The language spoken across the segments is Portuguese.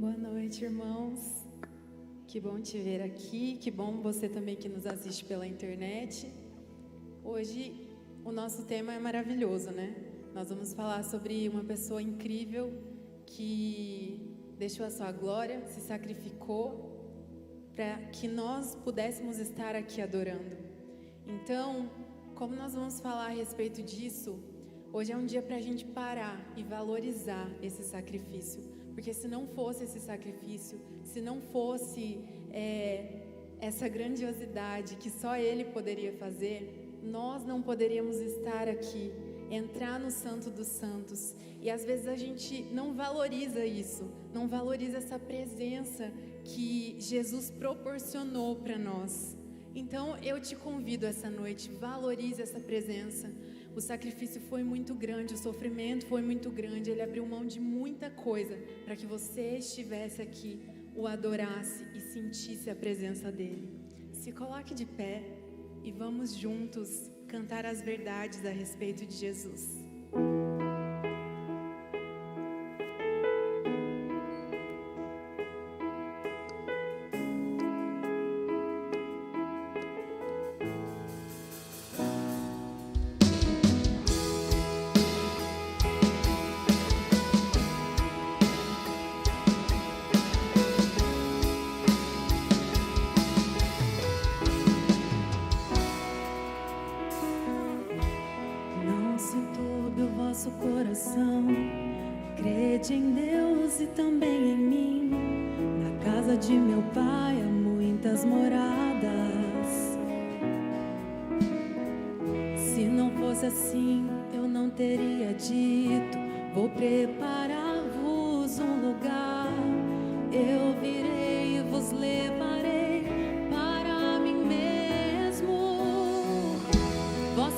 Boa noite, irmãos. Que bom te ver aqui, que bom você também que nos assiste pela internet. Hoje o nosso tema é maravilhoso, né? Nós vamos falar sobre uma pessoa incrível que deixou a sua glória, se sacrificou para que nós pudéssemos estar aqui adorando. Então, como nós vamos falar a respeito disso, hoje é um dia para a gente parar e valorizar esse sacrifício. Porque se não fosse esse sacrifício, se não fosse essa grandiosidade que só Ele poderia fazer, nós não poderíamos estar aqui, entrar no Santo dos Santos. E às vezes a gente não valoriza isso, não valoriza essa presença que Jesus proporcionou para nós. Então eu te convido essa noite, valorize essa presença. O sacrifício foi muito grande, o sofrimento foi muito grande, Ele abriu mão de muita coisa para que você estivesse aqui, o adorasse e sentisse a presença dEle. Se coloque de pé e vamos juntos cantar as verdades a respeito de Jesus. Crede em Deus e também em mim. Na casa de meu pai há muitas moradas. Se não fosse assim, eu não teria dito: vou preparar-vos um lugar. Eu virei e vos levarei para mim mesmo. Vós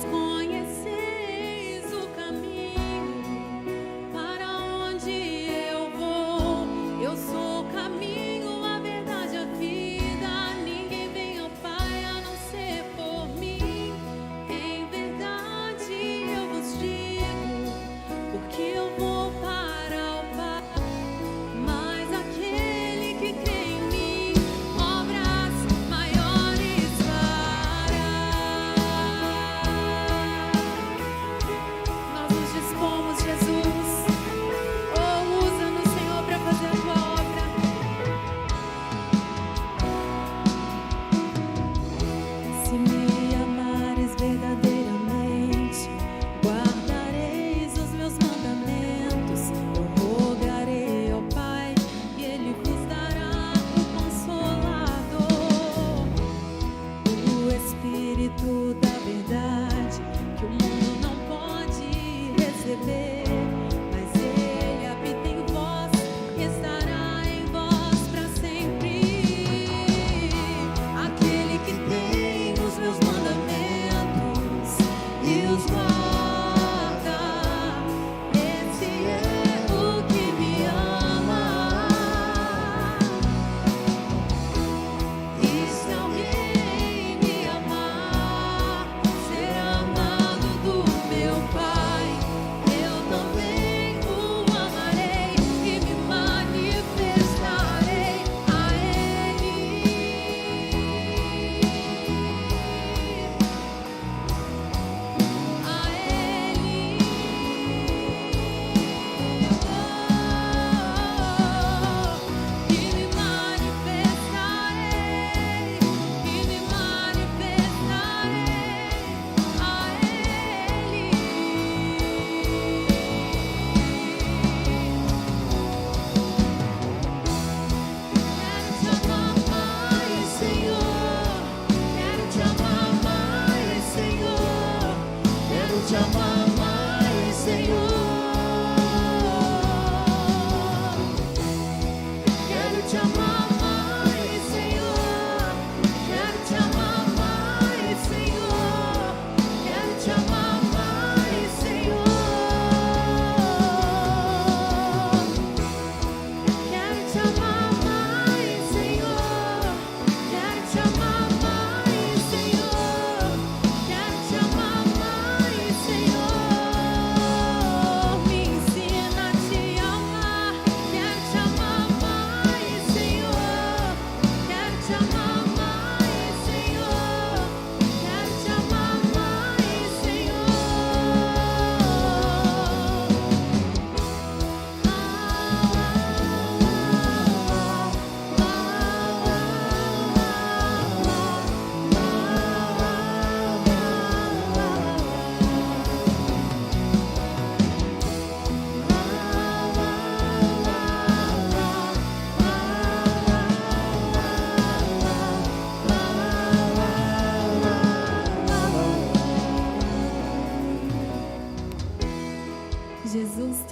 obra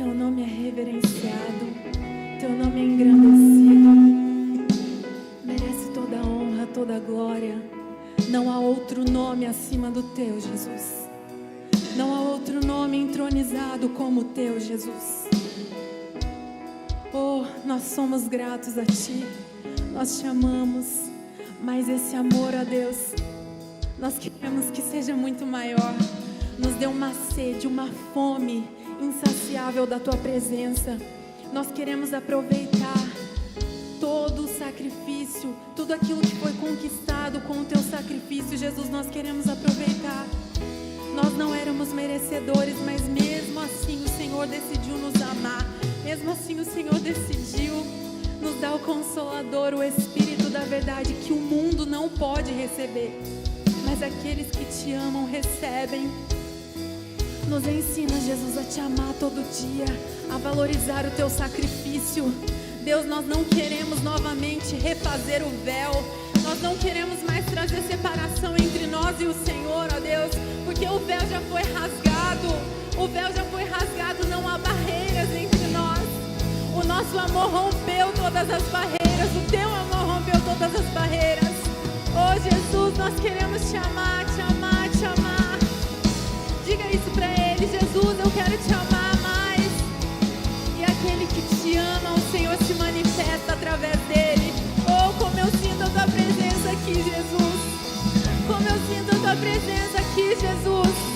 Teu nome é reverenciado, Teu nome é engrandecido. Merece toda a honra, toda a glória. Não há outro nome acima do Teu, Jesus. Não há outro nome entronizado como o Teu, Jesus. Oh, nós somos gratos a Ti, nós Te amamos, mas esse amor, ó Deus, nós queremos que seja muito maior. Nos dê uma sede, uma fome insaciável da Tua presença. Nós queremos aproveitar todo o sacrifício, tudo aquilo que foi conquistado com o Teu sacrifício. Jesus, nós queremos aproveitar. Nós não éramos merecedores, mas mesmo assim o Senhor decidiu nos amar. Mesmo assim o Senhor decidiu nos dar o Consolador, o Espírito da verdade, que o mundo não pode receber, mas aqueles que Te amam recebem. Nos ensina, Jesus, a Te amar todo dia, a valorizar o Teu sacrifício. Deus, nós não queremos novamente refazer o véu. Nós não queremos mais trazer separação entre nós e o Senhor, ó Deus, porque o véu já foi rasgado. O véu já foi rasgado, não há barreiras entre nós. O nosso amor rompeu todas as barreiras, o Teu amor rompeu todas as barreiras. Oh Jesus, nós queremos Te amar, Te amar, Te amar. Diga isso pra Ele: Jesus, eu quero Te amar mais. E aquele que Te ama, o Senhor se manifesta através dele. Oh, como eu sinto a Tua presença aqui, Jesus. Como eu sinto a Tua presença aqui, Jesus.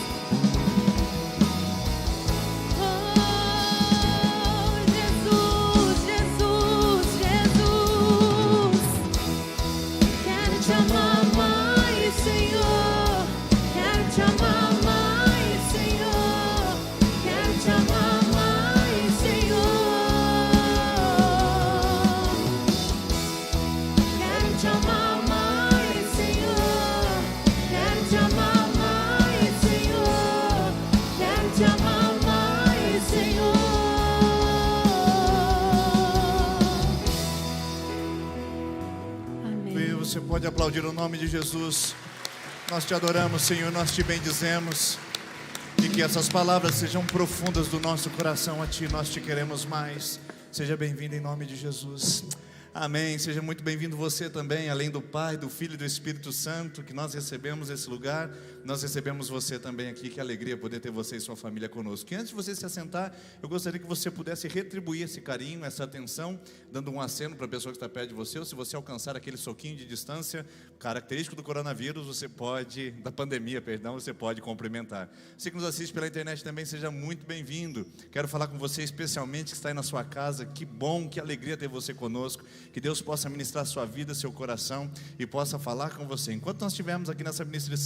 Você pode aplaudir o nome de Jesus. Nós Te adoramos, Senhor, nós Te bendizemos. E que essas palavras sejam profundas do nosso coração a Ti. Nós Te queremos mais. Seja bem-vindo em nome de Jesus. Amém. Seja muito bem-vindo você também, além do Pai, do Filho e do Espírito Santo, que nós recebemos esse lugar, nós recebemos você também aqui. Que alegria poder ter você e sua família conosco. E antes de você se assentar, eu gostaria que você pudesse retribuir esse carinho, essa atenção, dando um aceno para a pessoa que está perto de você, ou se você alcançar aquele soquinho de distância, característico do coronavírus, da pandemia, você pode cumprimentar. Você que nos assiste pela internet também, seja muito bem-vindo. Quero falar com você especialmente que está aí na sua casa. Que bom, que alegria ter você conosco. Que Deus possa ministrar sua vida, seu coração e possa falar com você. Enquanto nós estivermos aqui nessa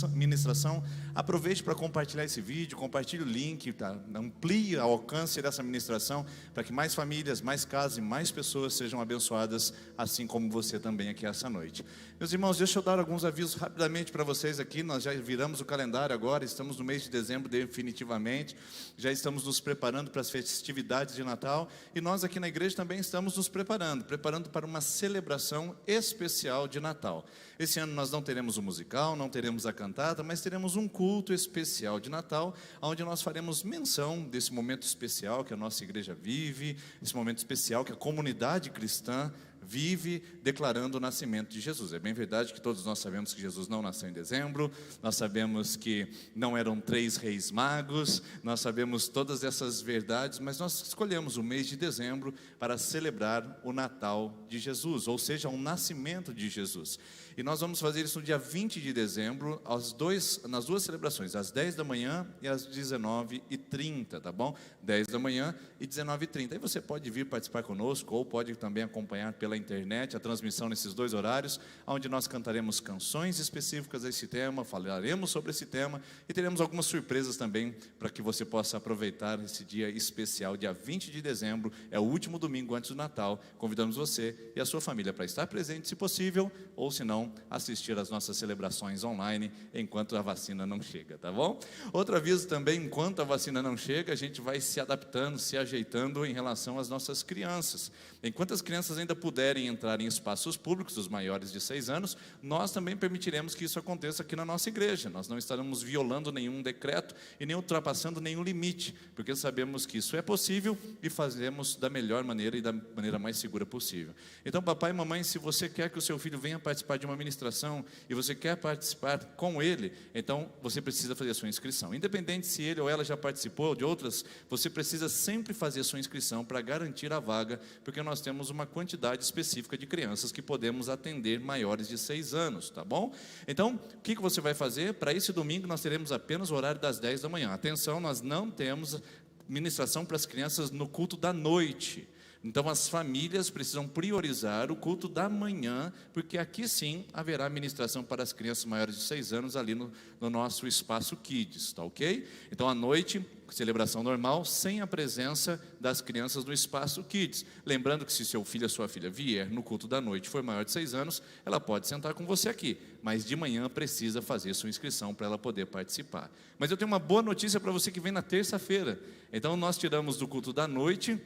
ministração, aproveite para compartilhar esse vídeo, compartilhe o link, tá? Amplie o alcance dessa ministração para que mais famílias, mais casas e mais pessoas sejam abençoadas, assim como você também aqui essa noite. Meus irmãos, deixa eu dar alguns avisos rapidamente para vocês aqui. Nós já viramos o calendário agora, estamos no mês de dezembro definitivamente, já estamos nos preparando para as festividades de Natal e nós aqui na igreja também estamos nos preparando para uma celebração especial de Natal. Esse ano nós não teremos o musical, não teremos a cantada, mas teremos um culto especial de Natal, onde nós faremos menção desse momento especial que a nossa igreja vive, esse momento especial que a comunidade cristã vive, declarando o nascimento de Jesus. É bem verdade que todos nós sabemos que Jesus não nasceu em dezembro, nós sabemos que não eram 3 reis magos, nós sabemos todas essas verdades, mas nós escolhemos o mês de dezembro para celebrar o Natal de Jesus, ou seja, o nascimento de Jesus. E nós vamos fazer isso no dia 20 de dezembro, nas duas celebrações, às 10 da manhã e às 19h30, tá bom? 10 da manhã e 19h30. Aí você pode vir participar conosco, ou pode também acompanhar pela internet a transmissão nesses 2 horários, onde nós cantaremos canções específicas a esse tema, falaremos sobre esse tema e teremos algumas surpresas também para que você possa aproveitar esse dia especial, dia 20 de dezembro, é o último domingo antes do Natal. Convidamos você e a sua família para estar presente, se possível, ou se não, não assistir às nossas celebrações online enquanto a vacina não chega, tá bom? Outro aviso também, enquanto a vacina não chega, a gente vai se adaptando, se ajeitando em relação às nossas crianças. Enquanto as crianças ainda puderem entrar em espaços públicos, os maiores de 6 anos, nós também permitiremos que isso aconteça aqui na nossa igreja. Nós não estaremos violando nenhum decreto e nem ultrapassando nenhum limite, porque sabemos que isso é possível e fazemos da melhor maneira e da maneira mais segura possível. Então, papai e mamãe, se você quer que o seu filho venha participar de uma ministração e você quer participar com ele, então você precisa fazer a sua inscrição. Independente se ele ou ela já participou de outras, você precisa sempre fazer a sua inscrição para garantir a vaga, porque nós temos uma quantidade específica de crianças que podemos atender maiores de 6 anos, tá bom? Então, o que você vai fazer? Para esse domingo nós teremos apenas o horário das 10 da manhã. Atenção, nós não temos ministração para as crianças no culto da noite. Então as famílias precisam priorizar o culto da manhã, porque aqui sim haverá ministração para as crianças maiores de 6 anos ali no nosso espaço Kids, tá ok? Então à noite, celebração normal, sem a presença das crianças no espaço Kids. Lembrando que se seu filho ou sua filha vier no culto da noite e for maior de 6 anos, ela pode sentar com você aqui, mas de manhã precisa fazer sua inscrição para ela poder participar. Mas eu tenho uma boa notícia para você que vem na terça-feira. Então nós tiramos do culto da noite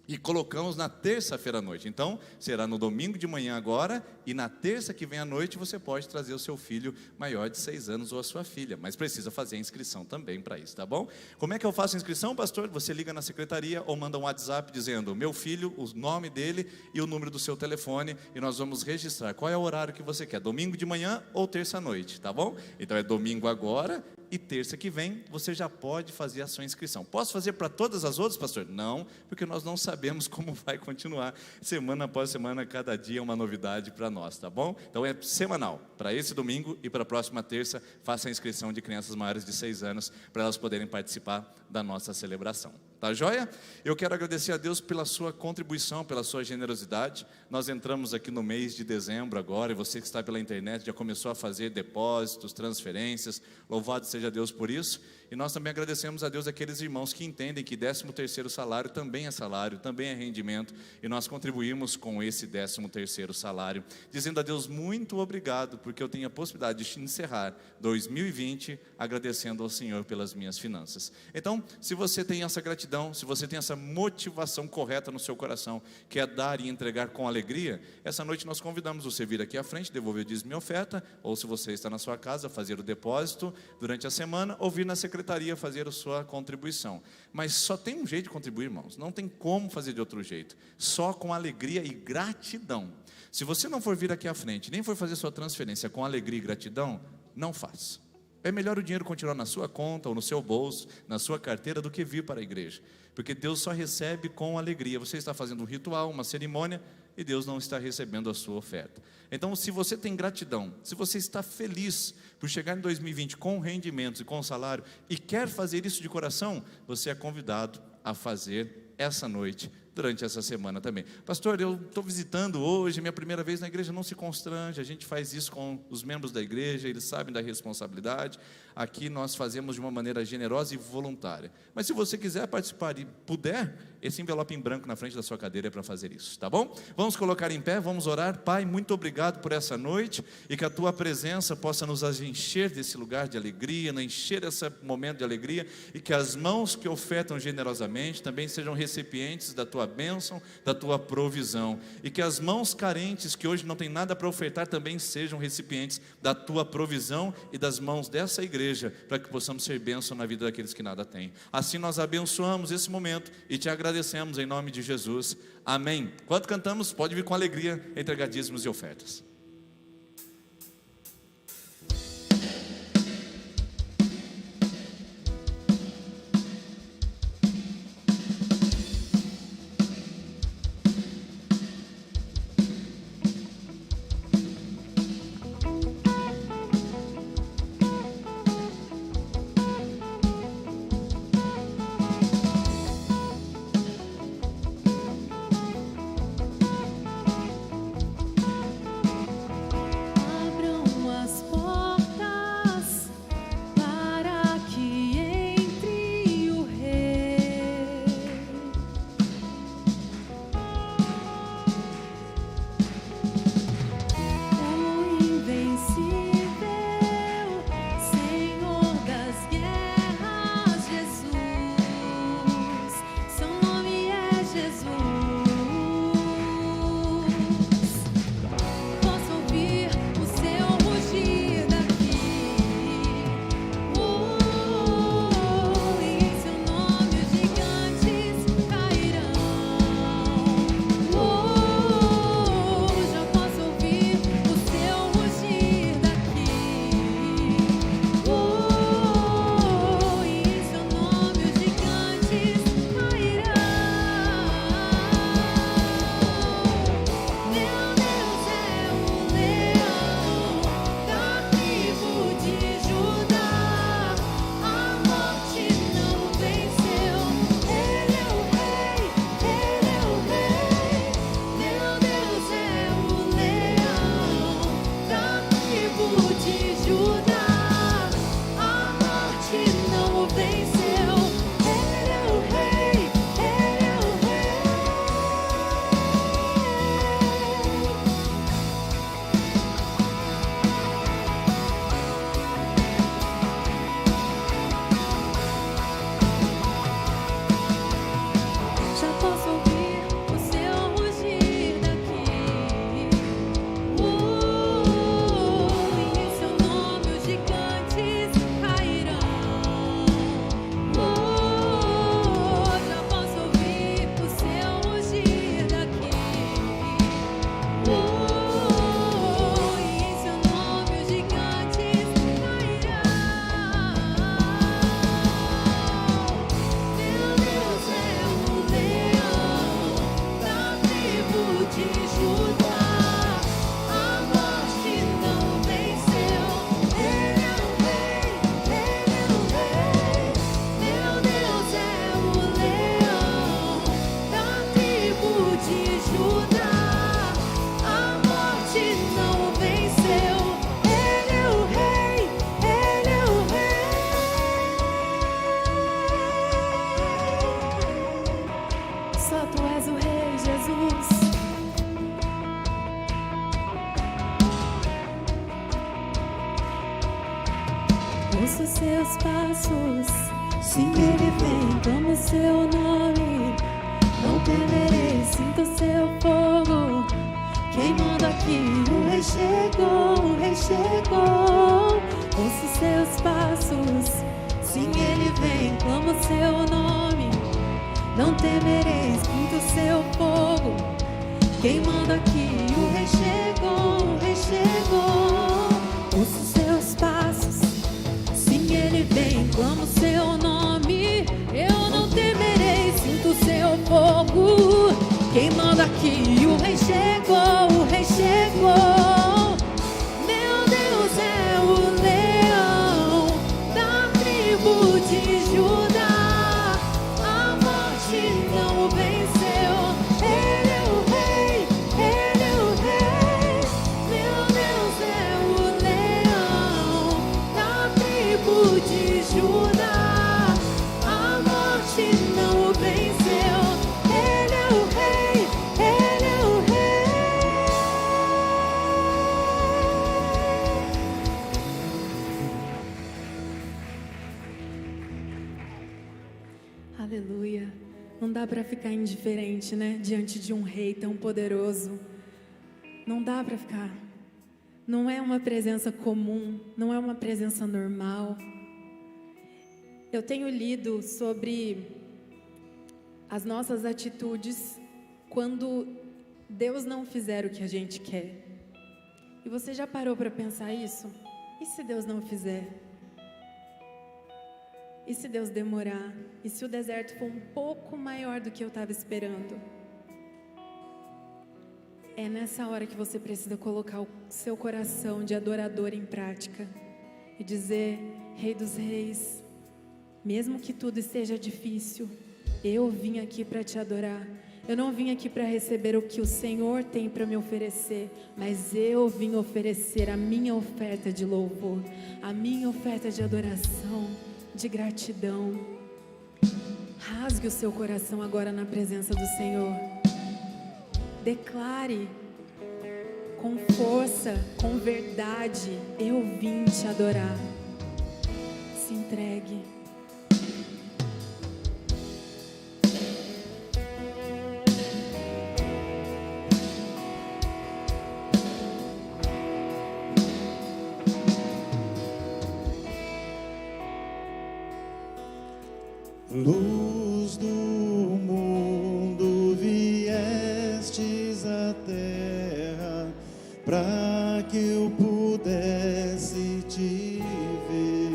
e colocamos na terça-feira à noite. Então, será no domingo de manhã agora, e na terça que vem à noite você pode trazer o seu filho maior de 6 anos ou a sua filha, mas precisa fazer a inscrição também para isso, tá bom? Como é que eu faço a inscrição, pastor? Você liga na secretaria ou manda um WhatsApp dizendo meu filho, o nome dele e o número do seu telefone, e nós vamos registrar qual é o horário que você quer, domingo de manhã ou terça à noite, tá bom? Então é domingo agora, e terça que vem você já pode fazer a sua inscrição. Posso fazer para todas as outras, pastor? Não, porque nós não sabemos como vai continuar. Semana após semana, cada dia é uma novidade para nós, tá bom? Então é semanal. Para esse domingo e para a próxima terça, faça a inscrição de crianças maiores de 6 anos para elas poderem participar da nossa celebração. Tá joia? Eu quero agradecer a Deus pela sua contribuição, pela sua generosidade. Nós entramos aqui no mês de dezembro agora, e você que está pela internet já começou a fazer depósitos, transferências. Louvado seja Deus por isso. E nós também agradecemos a Deus aqueles irmãos que entendem que 13º salário, também é rendimento, e nós contribuímos com esse 13º salário, dizendo a Deus muito obrigado, porque eu tenho a possibilidade de encerrar 2020 agradecendo ao Senhor pelas minhas finanças. Então, se você tem essa gratidão, se você tem essa motivação correta no seu coração, que é dar e entregar com alegria, essa noite nós convidamos você a vir aqui à frente, devolver o dízimo e oferta, ou se você está na sua casa, fazer o depósito durante a semana, ou vir na secretaria fazer a sua contribuição. Mas só tem um jeito de contribuir, irmãos, não tem como fazer de outro jeito, só com alegria e gratidão. Se você não for vir aqui à frente, nem for fazer sua transferência com alegria e gratidão, não faça. É melhor o dinheiro continuar na sua conta ou no seu bolso, na sua carteira, do que vir para a igreja, porque Deus só recebe com alegria. Você está fazendo um ritual, uma cerimônia, e Deus não está recebendo a sua oferta. Então, se você tem gratidão, se você está feliz por chegar em 2020 com rendimentos e com salário, e quer fazer isso de coração, você é convidado a fazer essa noite, durante essa semana também. Pastor, eu estou visitando hoje, minha primeira vez na igreja. Não se constrange, a gente faz isso com os membros da igreja, eles sabem da responsabilidade. Aqui nós fazemos de uma maneira generosa e voluntária. Mas se você quiser participar e puder, esse envelope em branco na frente da sua cadeira é para fazer isso, tá bom? Vamos colocar em pé, vamos orar. Pai, muito obrigado por essa noite, e que a Tua presença possa nos encher desse lugar de alegria, encher esse momento de alegria, e que as mãos que ofertam generosamente também sejam recipientes da Tua bênção, da Tua provisão, e que as mãos carentes que hoje não têm nada para ofertar também sejam recipientes da Tua provisão e das mãos dessa igreja, para que possamos ser bênção na vida daqueles que nada têm. Assim nós abençoamos esse momento e Te agradecemos em nome de Jesus, amém. Enquanto cantamos, pode vir com alegria entregar dízimos e ofertas. Tu és o Rei, Jesus. Ouço seus passos, sim, Ele vem, clamo o seu nome. Não temerei, sinto seu fogo queimando aqui. O Rei chegou, o Rei chegou. Ouço seus passos, sim, Ele vem, clamo o seu nome. Não temerei, sinto seu fogo queimando aqui. O Rei chegou, o Rei chegou. Ouço seus passos, sim, Ele vem, clamo o seu nome. Eu não temerei, sinto seu fogo queimando aqui. O Rei chegou, o Rei chegou. Meu Deus é o leão da tribo de Judá. A morte não o venceu. Ele é o Rei, Ele é o Rei. Meu Deus é o leão da tribo de Judá. A morte não o venceu. Ele é o Rei, Ele é o Rei. Aleluia. Não dá para ficar indiferente, né? Diante de um Rei tão poderoso. Não dá para ficar. Não é uma presença comum, não é uma presença normal. Eu tenho lido sobre as nossas atitudes quando Deus não fizer o que a gente quer. E você já parou para pensar isso? E se Deus não fizer? E se Deus demorar? E se o deserto for um pouco maior do que eu estava esperando? É nessa hora que você precisa colocar o seu coração de adorador em prática e dizer: Rei dos Reis, mesmo que tudo esteja difícil, eu vim aqui para te adorar. Eu não vim aqui para receber o que o Senhor tem para me oferecer, mas eu vim oferecer a minha oferta de louvor, a minha oferta de adoração, de gratidão. Rasgue o seu coração agora na presença do Senhor. Declare com força, com verdade: eu vim te adorar. Se entregue. Luz do mundo, viestes à terra, para que eu pudesse te ver.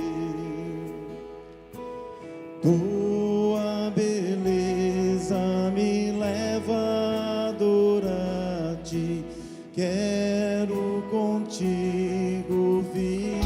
Tua beleza me leva a adorar-te, quero contigo viver.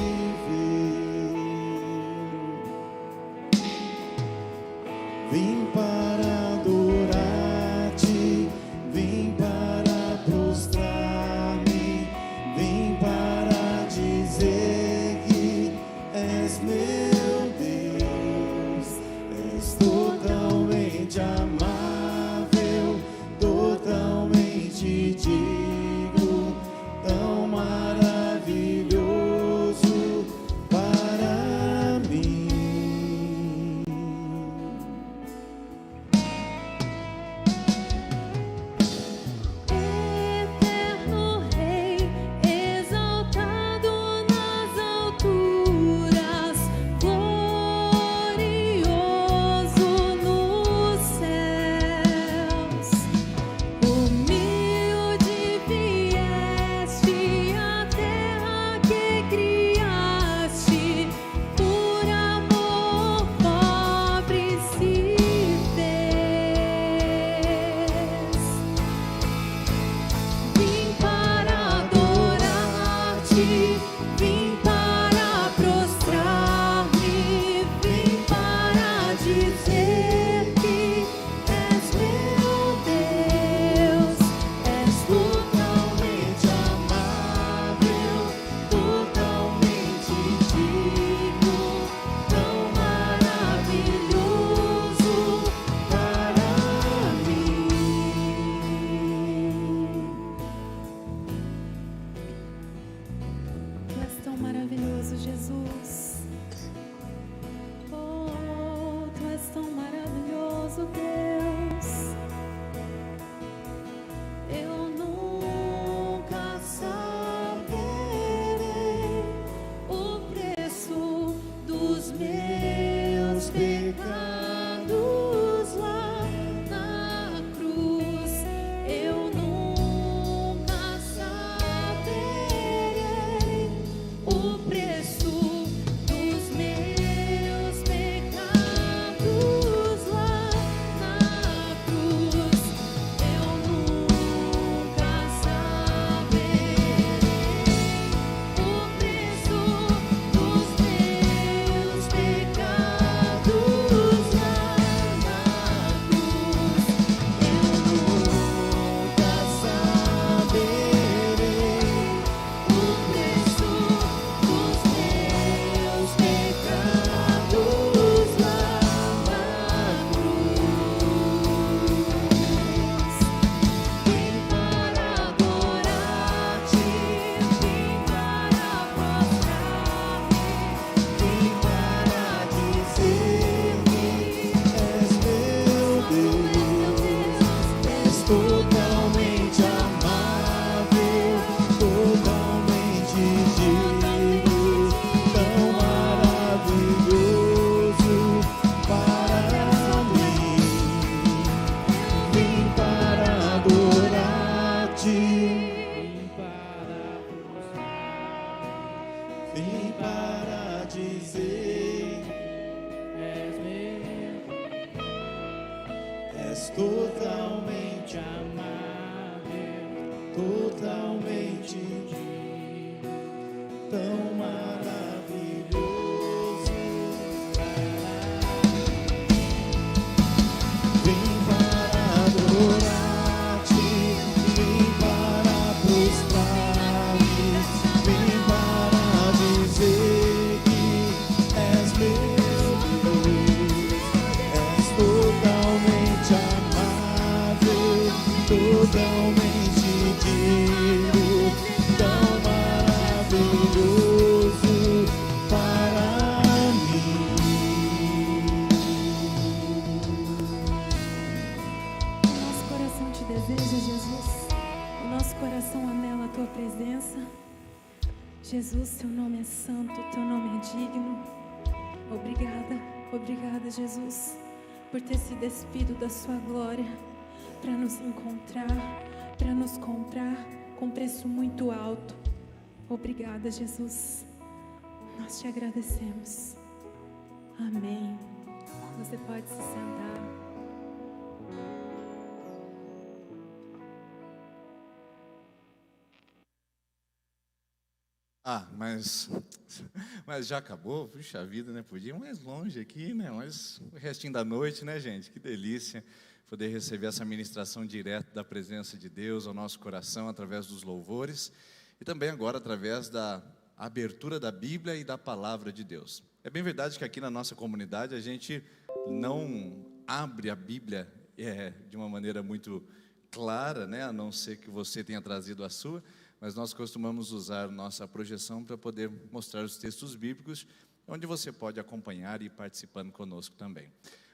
totalmente tão maravilhoso. Vem para adorar-te, vem para prostrar-me, vem para dizer que és meu Deus, és totalmente amável, totalmente digno, tão maravilhoso para mim. O nosso coração te deseja, Jesus. O nosso coração anela a tua presença. Jesus, teu nome é santo, teu nome é digno. Obrigada, obrigada, Jesus, por ter se despido da sua glória para nos encontrar, para nos comprar com preço muito alto. Obrigada, Jesus. Nós te agradecemos. Amém. Você pode se sentar. Mas já acabou? Puxa vida, né? Podia ir mais longe aqui, né? Mas o restinho da noite, né, gente? Que delícia poder receber essa ministração direto da presença de Deus ao nosso coração através dos louvores e também agora através da abertura da Bíblia e da palavra de Deus. É bem verdade que aqui na nossa comunidade a gente não abre a Bíblia de uma maneira muito clara, né? A não ser que você tenha trazido a sua, mas nós costumamos usar nossa projeção para poder mostrar os textos bíblicos, onde você pode acompanhar e ir participando conosco também.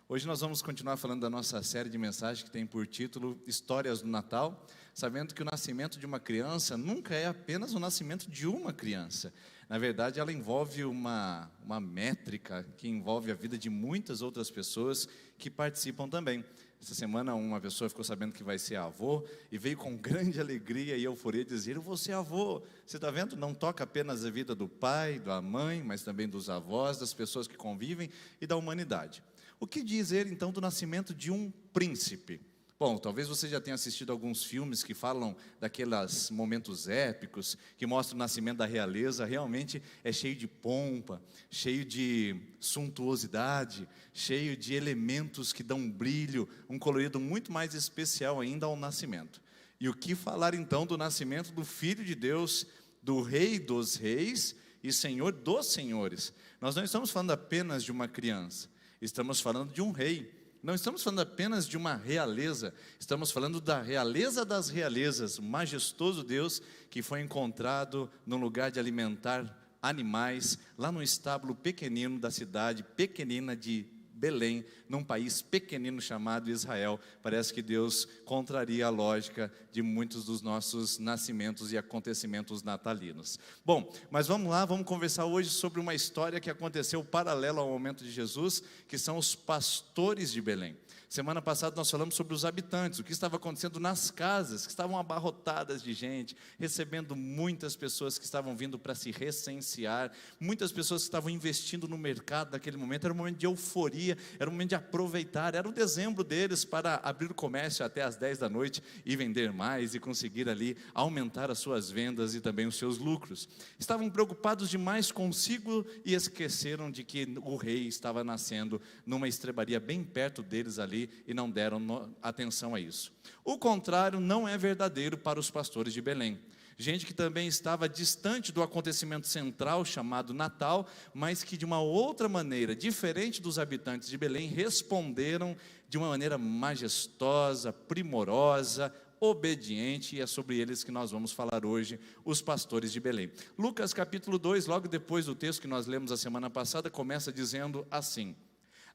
Hoje nós vamos continuar falando da nossa série de mensagens que tem por título Histórias do Natal, sabendo que o nascimento de uma criança nunca é apenas o nascimento de uma criança. Na verdade, ela envolve uma métrica que envolve a vida de muitas outras pessoas que participam também. Essa semana uma pessoa ficou sabendo que vai ser avô e veio com grande alegria e euforia dizer: eu vou ser avô. Você está vendo? Não toca apenas a vida do pai, da mãe, mas também dos avós, das pessoas que convivem e da humanidade. O que dizer então do nascimento de um príncipe? Bom, talvez você já tenha assistido alguns filmes que falam daqueles momentos épicos, que mostram o nascimento da realeza. Realmente é cheio de pompa, cheio de suntuosidade, cheio de elementos que dão um brilho, um colorido muito mais especial ainda ao nascimento. E o que falar então do nascimento do Filho de Deus, do Rei dos Reis e Senhor dos Senhores? Nós não estamos falando apenas de uma criança, estamos falando de um rei. Não estamos falando apenas de uma realeza, estamos falando da realeza das realezas, o majestoso Deus que foi encontrado no lugar de alimentar animais, lá no estábulo pequenino da cidade pequenina de Belém, num país pequenino chamado Israel. Parece que Deus contraria a lógica de muitos dos nossos nascimentos e acontecimentos natalinos. Bom, mas vamos lá, vamos conversar hoje sobre uma história que aconteceu paralelo ao momento de Jesus, que são os pastores de Belém. Semana passada nós falamos sobre os habitantes, o que estava acontecendo nas casas, que estavam abarrotadas de gente, recebendo muitas pessoas que estavam vindo para se recensear, muitas pessoas que estavam investindo no mercado naquele momento. Era um momento de euforia, era um momento de aproveitar, era o dezembro deles para abrir o comércio até às 10 da noite e vender mais e conseguir ali aumentar as suas vendas e também os seus lucros. Estavam preocupados demais consigo e esqueceram de que o rei estava nascendo numa estrebaria bem perto deles ali, e não deram atenção a isso. O contrário não é verdadeiro para os pastores de Belém. Gente que também estava distante do acontecimento central chamado Natal, mas que de uma outra maneira, diferente dos habitantes de Belém, responderam de uma maneira majestosa, primorosa, obediente, e é sobre eles que nós vamos falar hoje, os pastores de Belém. Lucas capítulo 2, logo depois do texto que nós lemos a semana passada, começa dizendo assim: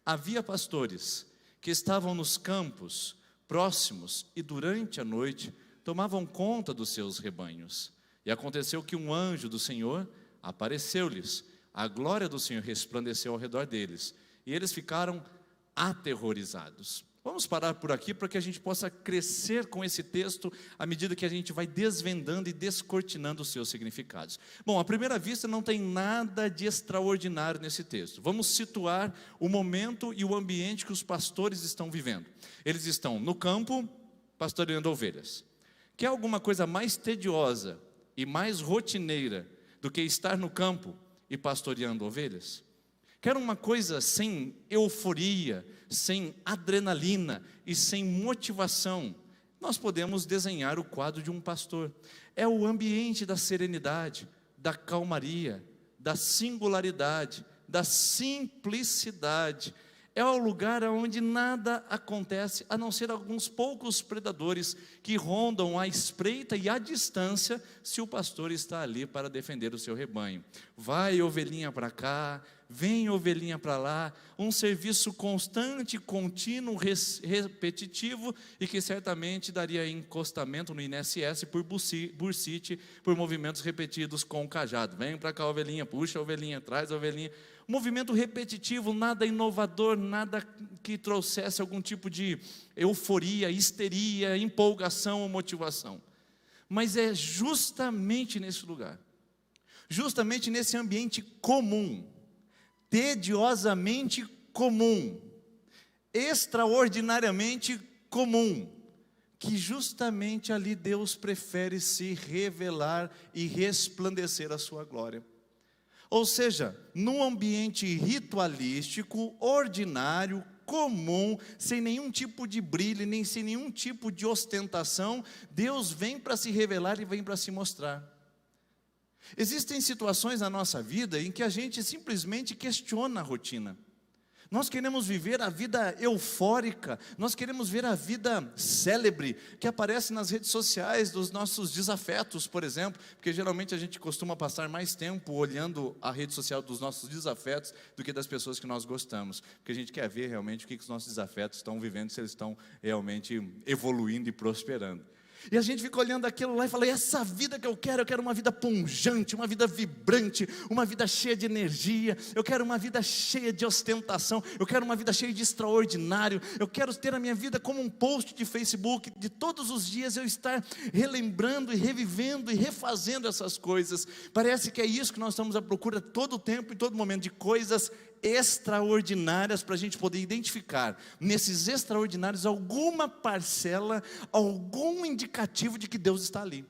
havia pastores que estavam nos campos próximos e durante a noite tomavam conta dos seus rebanhos. E aconteceu que um anjo do Senhor apareceu-lhes, a glória do Senhor resplandeceu ao redor deles, e eles ficaram aterrorizados. Vamos parar por aqui para que a gente possa crescer com esse texto à medida que a gente vai desvendando e descortinando os seus significados. Bom, à primeira vista não tem nada de extraordinário nesse texto. Vamos situar o momento e o ambiente que os pastores estão vivendo. Eles estão no campo pastoreando ovelhas. Quer alguma coisa mais tediosa e mais rotineira do que estar no campo e pastoreando ovelhas? Quer uma coisa sem euforia, sem adrenalina e sem motivação? Nós podemos desenhar o quadro de um pastor. É o ambiente da serenidade, da calmaria, da singularidade, da simplicidade. É o lugar onde nada acontece, a não ser alguns poucos predadores que rondam à espreita e à distância, se o pastor está ali para defender o seu rebanho. Vai ovelhinha para cá, vem ovelhinha para lá, um serviço constante, contínuo, repetitivo, e que certamente daria encostamento no INSS por bursite, por movimentos repetidos com o cajado. Vem para cá ovelhinha, puxa a ovelhinha, traz a ovelhinha. Movimento repetitivo, nada inovador, nada que trouxesse algum tipo de euforia, histeria, empolgação ou motivação. Mas é justamente nesse lugar, justamente nesse ambiente comum, tediosamente comum, extraordinariamente comum, que justamente ali Deus prefere se revelar e resplandecer a sua glória. Ou seja, num ambiente ritualístico, ordinário, comum, sem nenhum tipo de brilho, nem sem nenhum tipo de ostentação, Deus vem para se revelar e vem para se mostrar. Existem situações na nossa vida em que a gente simplesmente questiona a rotina. Nós queremos viver a vida eufórica, nós queremos ver a vida célebre, que aparece nas redes sociais dos nossos desafetos, por exemplo, porque geralmente a gente costuma passar mais tempo olhando a rede social dos nossos desafetos do que das pessoas que nós gostamos, porque a gente quer ver realmente o que os nossos desafetos estão vivendo, se eles estão realmente evoluindo e prosperando. E a gente fica olhando aquilo lá e fala, essa vida que eu quero uma vida pungente, uma vida vibrante, uma vida cheia de energia, eu quero uma vida cheia de ostentação, eu quero uma vida cheia de extraordinário, eu quero ter a minha vida como um post de Facebook, de todos os dias eu estar relembrando e revivendo e refazendo essas coisas. Parece que é isso que nós estamos à procura todo o tempo, em todo momento, de coisas extraordinárias, para a gente poder identificar nesses extraordinários alguma parcela, algum indicativo de que Deus está ali.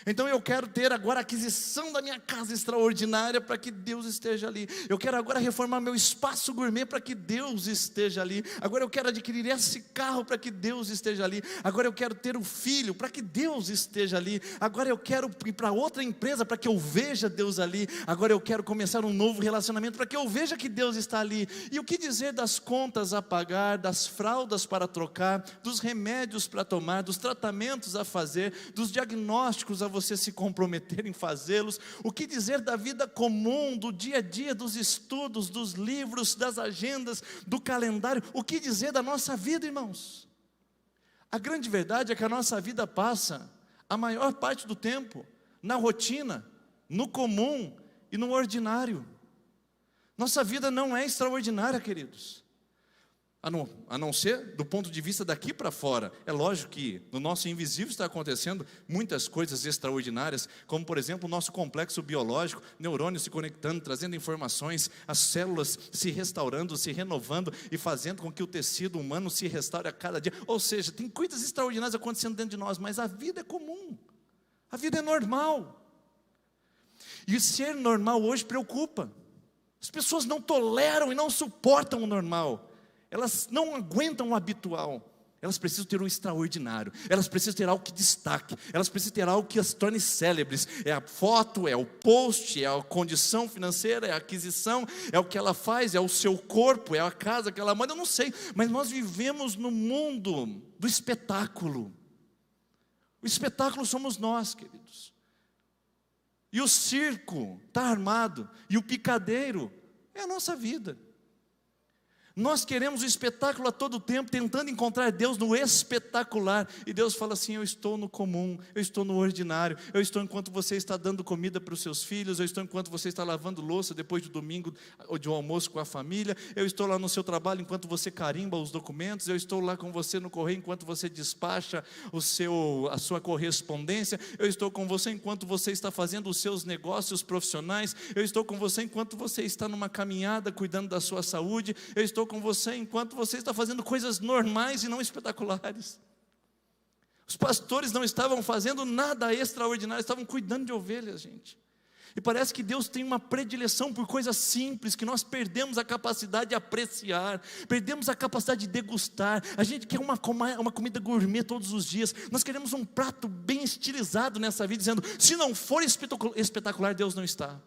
Então eu quero ter agora a aquisição da minha casa extraordinária para que Deus esteja ali. Eu quero agora reformar meu espaço gourmet para que Deus esteja ali. Agora eu quero adquirir esse carro para que Deus esteja ali. Agora eu quero ter um filho para que Deus esteja ali. Agora eu quero ir para outra empresa para que eu veja Deus ali. Agora eu quero começar um novo relacionamento para que eu veja que Deus está ali. E o que dizer das contas a pagar, das fraldas para trocar, dos remédios para tomar, dos tratamentos a fazer, dos diagnósticos a você se comprometer em fazê-los? O que dizer da vida comum, do dia a dia, dos estudos, dos livros, das agendas, do calendário? O que dizer da nossa vida, irmãos? A grande verdade é que a nossa vida passa a maior parte do tempo na rotina, no comum e no ordinário. Nossa vida não é extraordinária, queridos. A não ser do ponto de vista daqui para fora. É lógico que no nosso invisível está acontecendo muitas coisas extraordinárias, como por exemplo o nosso complexo biológico, neurônios se conectando, trazendo informações, as células se restaurando, se renovando e fazendo com que o tecido humano se restaure a cada dia. Ou seja, tem coisas extraordinárias acontecendo dentro de nós, mas a vida é comum, a vida é normal. E ser normal hoje preocupa. As pessoas não toleram e não suportam o normal. Elas não aguentam o habitual. Elas precisam ter o extraordinário. Elas precisam ter algo que destaque. Elas precisam ter algo que as torne célebres. É a foto, é o post, é a condição financeira, é a aquisição, é o que ela faz, é o seu corpo, é a casa que ela manda, eu não sei. Mas nós vivemos no mundo do espetáculo. O espetáculo somos nós, queridos. E o circo está armado. E o picadeiro é a nossa vida. Nós queremos o espetáculo a todo tempo, tentando encontrar Deus no espetacular. E Deus fala assim, eu estou no comum, eu estou no ordinário. Eu estou enquanto você está dando comida para os seus filhos. Eu estou enquanto você está lavando louça depois do domingo ou de um almoço com a família. Eu estou lá no seu trabalho enquanto você carimba os documentos. Eu estou lá com você no correio enquanto você despacha a sua correspondência. Eu estou com você enquanto você está fazendo os seus negócios profissionais. Eu estou com você enquanto você está numa caminhada cuidando da sua saúde. Eu estou com você enquanto você está fazendo coisas normais e não espetaculares. pastores não estavam fazendo nada extraordinário, estavam cuidando de ovelhas, gente. E parece que Deus tem uma predileção por coisas simples, que nós perdemos a capacidade de apreciar, perdemos a capacidade de degustar. A gente quer uma comida gourmet todos os dias. Nós queremos um prato bem estilizado nessa vida, dizendo, se não for espetacular, Deus não está.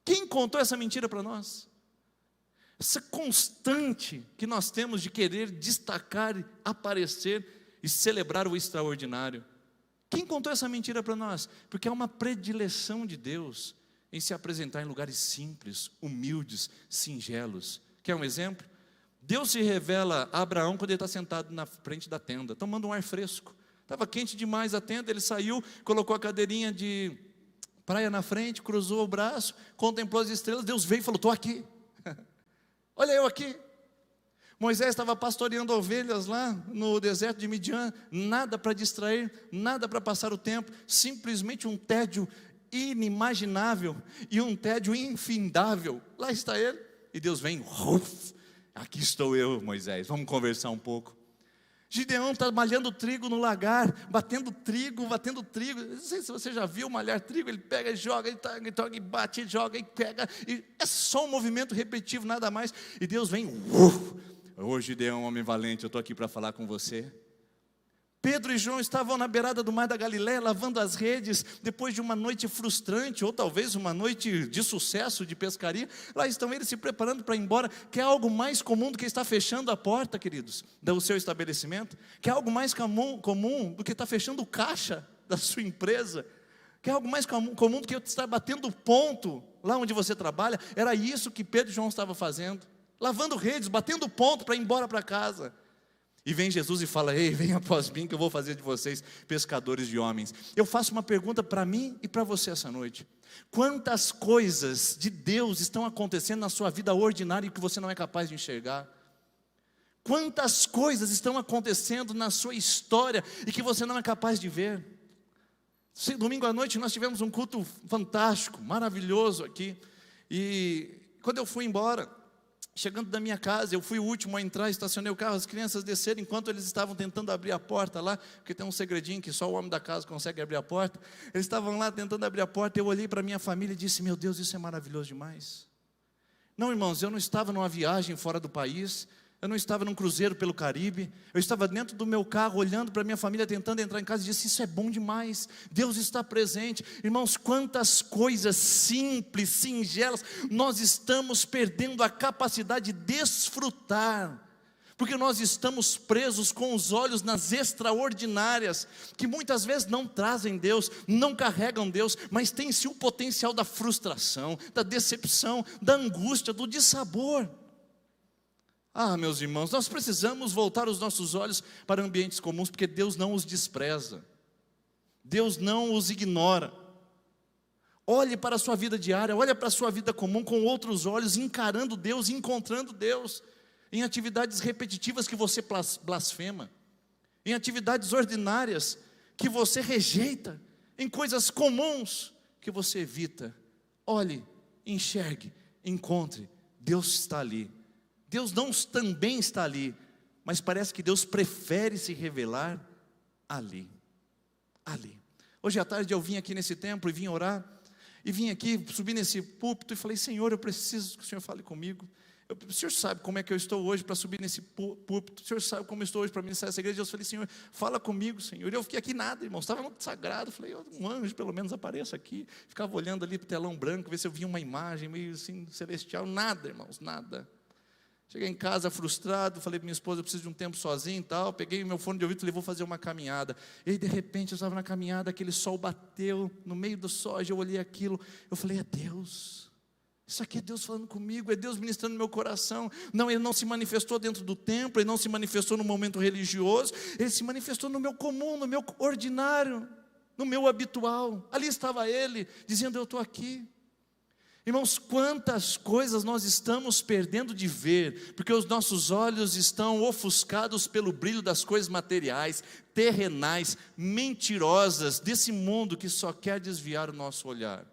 Quem contou essa mentira para nós? Essa constante que nós temos de querer destacar, aparecer e celebrar o extraordinário. Quem contou essa mentira para nós? Porque há uma predileção de Deus em se apresentar em lugares simples, humildes, singelos. Quer um exemplo? Deus se revela a Abraão quando ele está sentado na frente da tenda, tomando um ar fresco. Estava quente demais a tenda, ele saiu, colocou a cadeirinha de praia na frente, cruzou o braço, contemplou as estrelas, Deus veio e falou, estou aqui. Olha eu aqui. Moisés estava pastoreando ovelhas lá no deserto de Midian, nada para distrair, nada para passar o tempo, simplesmente um tédio inimaginável e um tédio infindável. Lá está ele, e Deus vem, aqui estou eu, Moisés, vamos conversar um pouco. Gideão está malhando trigo no lagar, batendo trigo, não sei se você já viu malhar trigo, ele pega e joga, ele toca e bate, joga e pega, e é só um movimento repetitivo, nada mais, e Deus vem, ô Gideão, homem valente, eu estou aqui para falar com você. Pedro e João estavam na beirada do mar da Galileia, lavando as redes, depois de uma noite frustrante, ou talvez uma noite de sucesso de pescaria. Lá estão eles se preparando para ir embora. Quer algo mais comum do que estar fechando a porta, queridos, do seu estabelecimento? Quer algo mais comum do que estar fechando o caixa da sua empresa? Quer algo mais comum do que estar batendo ponto lá onde você trabalha? Era isso que Pedro e João estavam fazendo, lavando redes, batendo ponto para ir embora para casa. E vem Jesus e fala, ei, vem após mim que eu vou fazer de vocês pescadores de homens. Eu faço uma pergunta para mim e para você essa noite. Quantas coisas de Deus estão acontecendo na sua vida ordinária e que você não é capaz de enxergar? Quantas coisas estão acontecendo na sua história e que você não é capaz de ver? Domingo à noite nós tivemos um culto fantástico, maravilhoso aqui. E quando eu fui embora, chegando da minha casa, eu fui o último a entrar, estacionei o carro, as crianças desceram enquanto eles estavam tentando abrir a porta lá, porque tem um segredinho que só o homem da casa consegue abrir a porta. Eles estavam lá tentando abrir a porta, eu olhei para a minha família e disse, meu Deus, isso é maravilhoso demais. Não, irmãos, eu não estava numa viagem fora do país, eu não estava num cruzeiro pelo Caribe, eu estava dentro do meu carro, olhando para a minha família, tentando entrar em casa, e disse, isso é bom demais, Deus está presente. Irmãos, quantas coisas simples, singelas, nós estamos perdendo a capacidade de desfrutar, porque nós estamos presos com os olhos nas extraordinárias, que muitas vezes não trazem Deus, não carregam Deus, mas tem sim o potencial da frustração, da decepção, da angústia, do dissabor. Ah, meus irmãos, nós precisamos voltar os nossos olhos para ambientes comuns, porque Deus não os despreza, Deus não os ignora. Olhe para a sua vida diária, olhe para a sua vida comum com outros olhos, encarando Deus, encontrando Deus, em atividades repetitivas que você blasfema, em atividades ordinárias que você rejeita, em coisas comuns que você evita. Olhe, enxergue, encontre, Deus está ali. Deus não também está ali, mas parece que Deus prefere se revelar ali. Ali. Hoje à tarde eu vim aqui nesse templo e vim orar, e vim aqui, subi nesse púlpito e falei, Senhor, eu preciso que o Senhor fale comigo. O Senhor sabe como é que eu estou hoje para subir nesse púlpito, o Senhor sabe como eu estou hoje para ministrar essa igreja. Eu falei, Senhor, fala comigo, Senhor. E eu fiquei aqui nada, irmãos, estava muito sagrado. Falei, um anjo pelo menos apareça aqui. Ficava olhando ali para o telão branco, ver se eu via uma imagem meio assim celestial. Nada, irmãos, nada. Cheguei em casa frustrado, falei para minha esposa, eu preciso de um tempo sozinho e tal. Peguei meu fone de ouvido e falei, vou fazer uma caminhada. E aí, de repente, eu estava na caminhada, aquele sol bateu, no meio do sol, eu olhei aquilo, eu falei, é Deus. Isso aqui é Deus falando comigo, é Deus ministrando no meu coração. Não, Ele não se manifestou dentro do templo, Ele não se manifestou no momento religioso, Ele se manifestou no meu comum, no meu ordinário, no meu habitual. Ali estava Ele, dizendo, eu estou aqui. Irmãos, quantas coisas nós estamos perdendo de ver, porque os nossos olhos estão ofuscados pelo brilho das coisas materiais, terrenais, mentirosas, desse mundo que só quer desviar o nosso olhar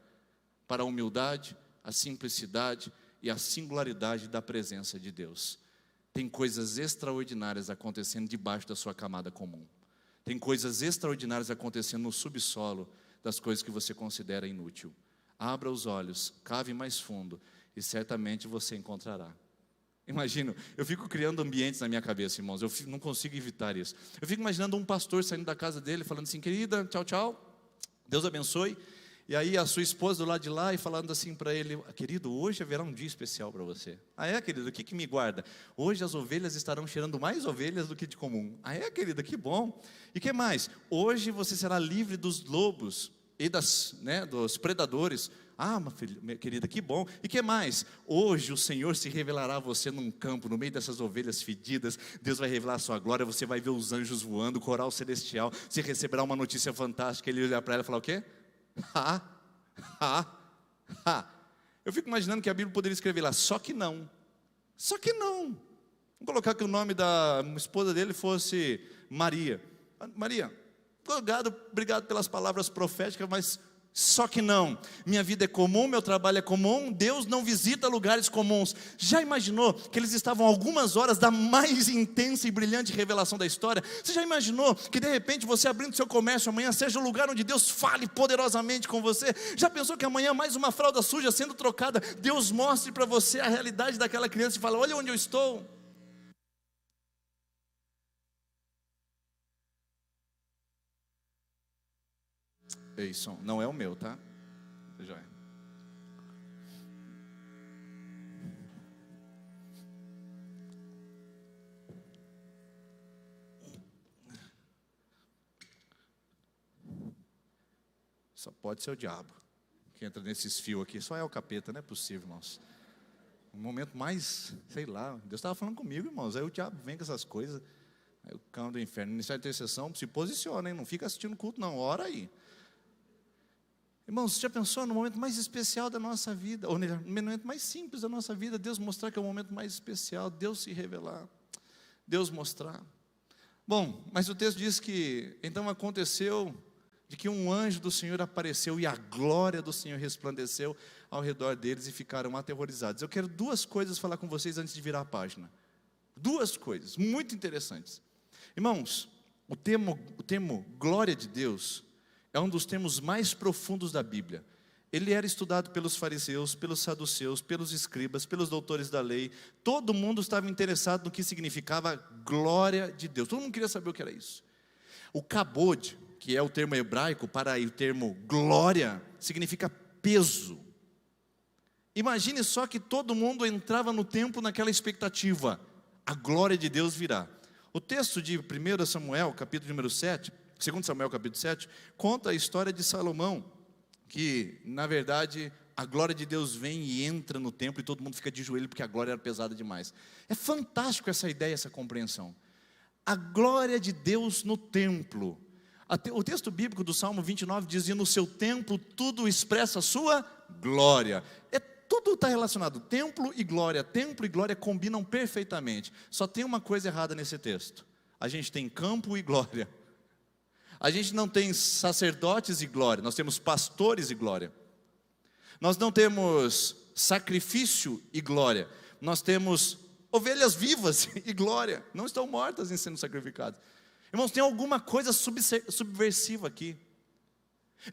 para a humildade, a simplicidade e a singularidade da presença de Deus. Tem coisas extraordinárias acontecendo debaixo da sua camada comum. Tem coisas extraordinárias acontecendo no subsolo das coisas que você considera inútil. Abra os olhos, cave mais fundo e certamente você encontrará. Imagino, eu fico criando ambientes na minha cabeça, irmãos, eu não consigo evitar isso. Eu fico imaginando um pastor saindo da casa dele, falando assim: querida, tchau, tchau, Deus abençoe. E aí a sua esposa do lado de lá e falando assim para ele: querido, hoje haverá um dia especial para você. Ah é, querido, o que me guarda? Hoje as ovelhas estarão cheirando mais ovelhas do que de comum. Ah é, querida, que bom. E que mais? Hoje você será livre dos lobos e dos predadores. Ah, minha querida, que bom. E que mais? Hoje o Senhor se revelará a você num campo, no meio dessas ovelhas fedidas. Deus vai revelar a sua glória, você vai ver os anjos voando, o coral celestial. Você receberá uma notícia fantástica. Ele olhar para ela e falar o quê? Eu fico imaginando que a Bíblia poderia escrever lá: só que não. Só que não. Vamos colocar que o nome da esposa dele fosse Maria. Maria, obrigado pelas palavras proféticas, mas só que não. Minha vida é comum, meu trabalho é comum, Deus não visita lugares comuns. Já imaginou que eles estavam algumas horas da mais intensa e brilhante revelação da história? Você já imaginou que de repente você abrindo seu comércio amanhã seja o lugar onde Deus fale poderosamente com você? Já pensou que amanhã mais uma fralda suja sendo trocada, Deus mostre para você a realidade daquela criança e fala: olha onde eu estou? Ei, som, não é o meu, tá? Já é. Só pode ser o diabo que entra nesses fios aqui. Só é o capeta, não é possível, irmãos. Um momento mais, sei lá, Deus estava falando comigo, irmãos. Aí o diabo vem com essas coisas. Aí o cão do inferno, Ministério de Intercessão, se posiciona, hein? Não fica assistindo culto não, ora aí. Irmãos, você já pensou no momento mais especial da nossa vida, ou no momento mais simples da nossa vida, Deus mostrar que é o momento mais especial, Deus se revelar, Deus mostrar. Bom, mas o texto diz que então aconteceu de que um anjo do Senhor apareceu e a glória do Senhor resplandeceu ao redor deles e ficaram aterrorizados. Eu quero duas coisas falar com vocês antes de virar a página. Duas coisas muito interessantes. Irmãos, o termo glória de Deus é um dos termos mais profundos da Bíblia. Ele era estudado pelos fariseus, pelos saduceus, pelos escribas, pelos doutores da lei. Todo mundo estava interessado no que significava glória de Deus. Todo mundo queria saber o que era isso. O kabod, que é o termo hebraico para o termo glória, significa peso. Imagine só que todo mundo entrava no templo naquela expectativa: a glória de Deus virá. O texto de 1 Samuel, capítulo número 7, 2 Samuel capítulo 7, conta a história de Salomão, que na verdade a glória de Deus vem e entra no templo e todo mundo fica de joelho porque a glória era pesada demais. É fantástico essa ideia, essa compreensão. A glória de Deus no templo. O texto bíblico do Salmo 29 dizia: no seu templo tudo expressa a sua glória. Tudo está relacionado, templo e glória combinam perfeitamente. Só tem uma coisa errada nesse texto: a gente tem campo e glória. A gente não tem sacerdotes e glória, nós temos pastores e glória. Nós não temos sacrifício e glória, nós temos ovelhas vivas e glória, não estão mortas em sendo sacrificadas. Irmãos, tem alguma coisa subversiva aqui.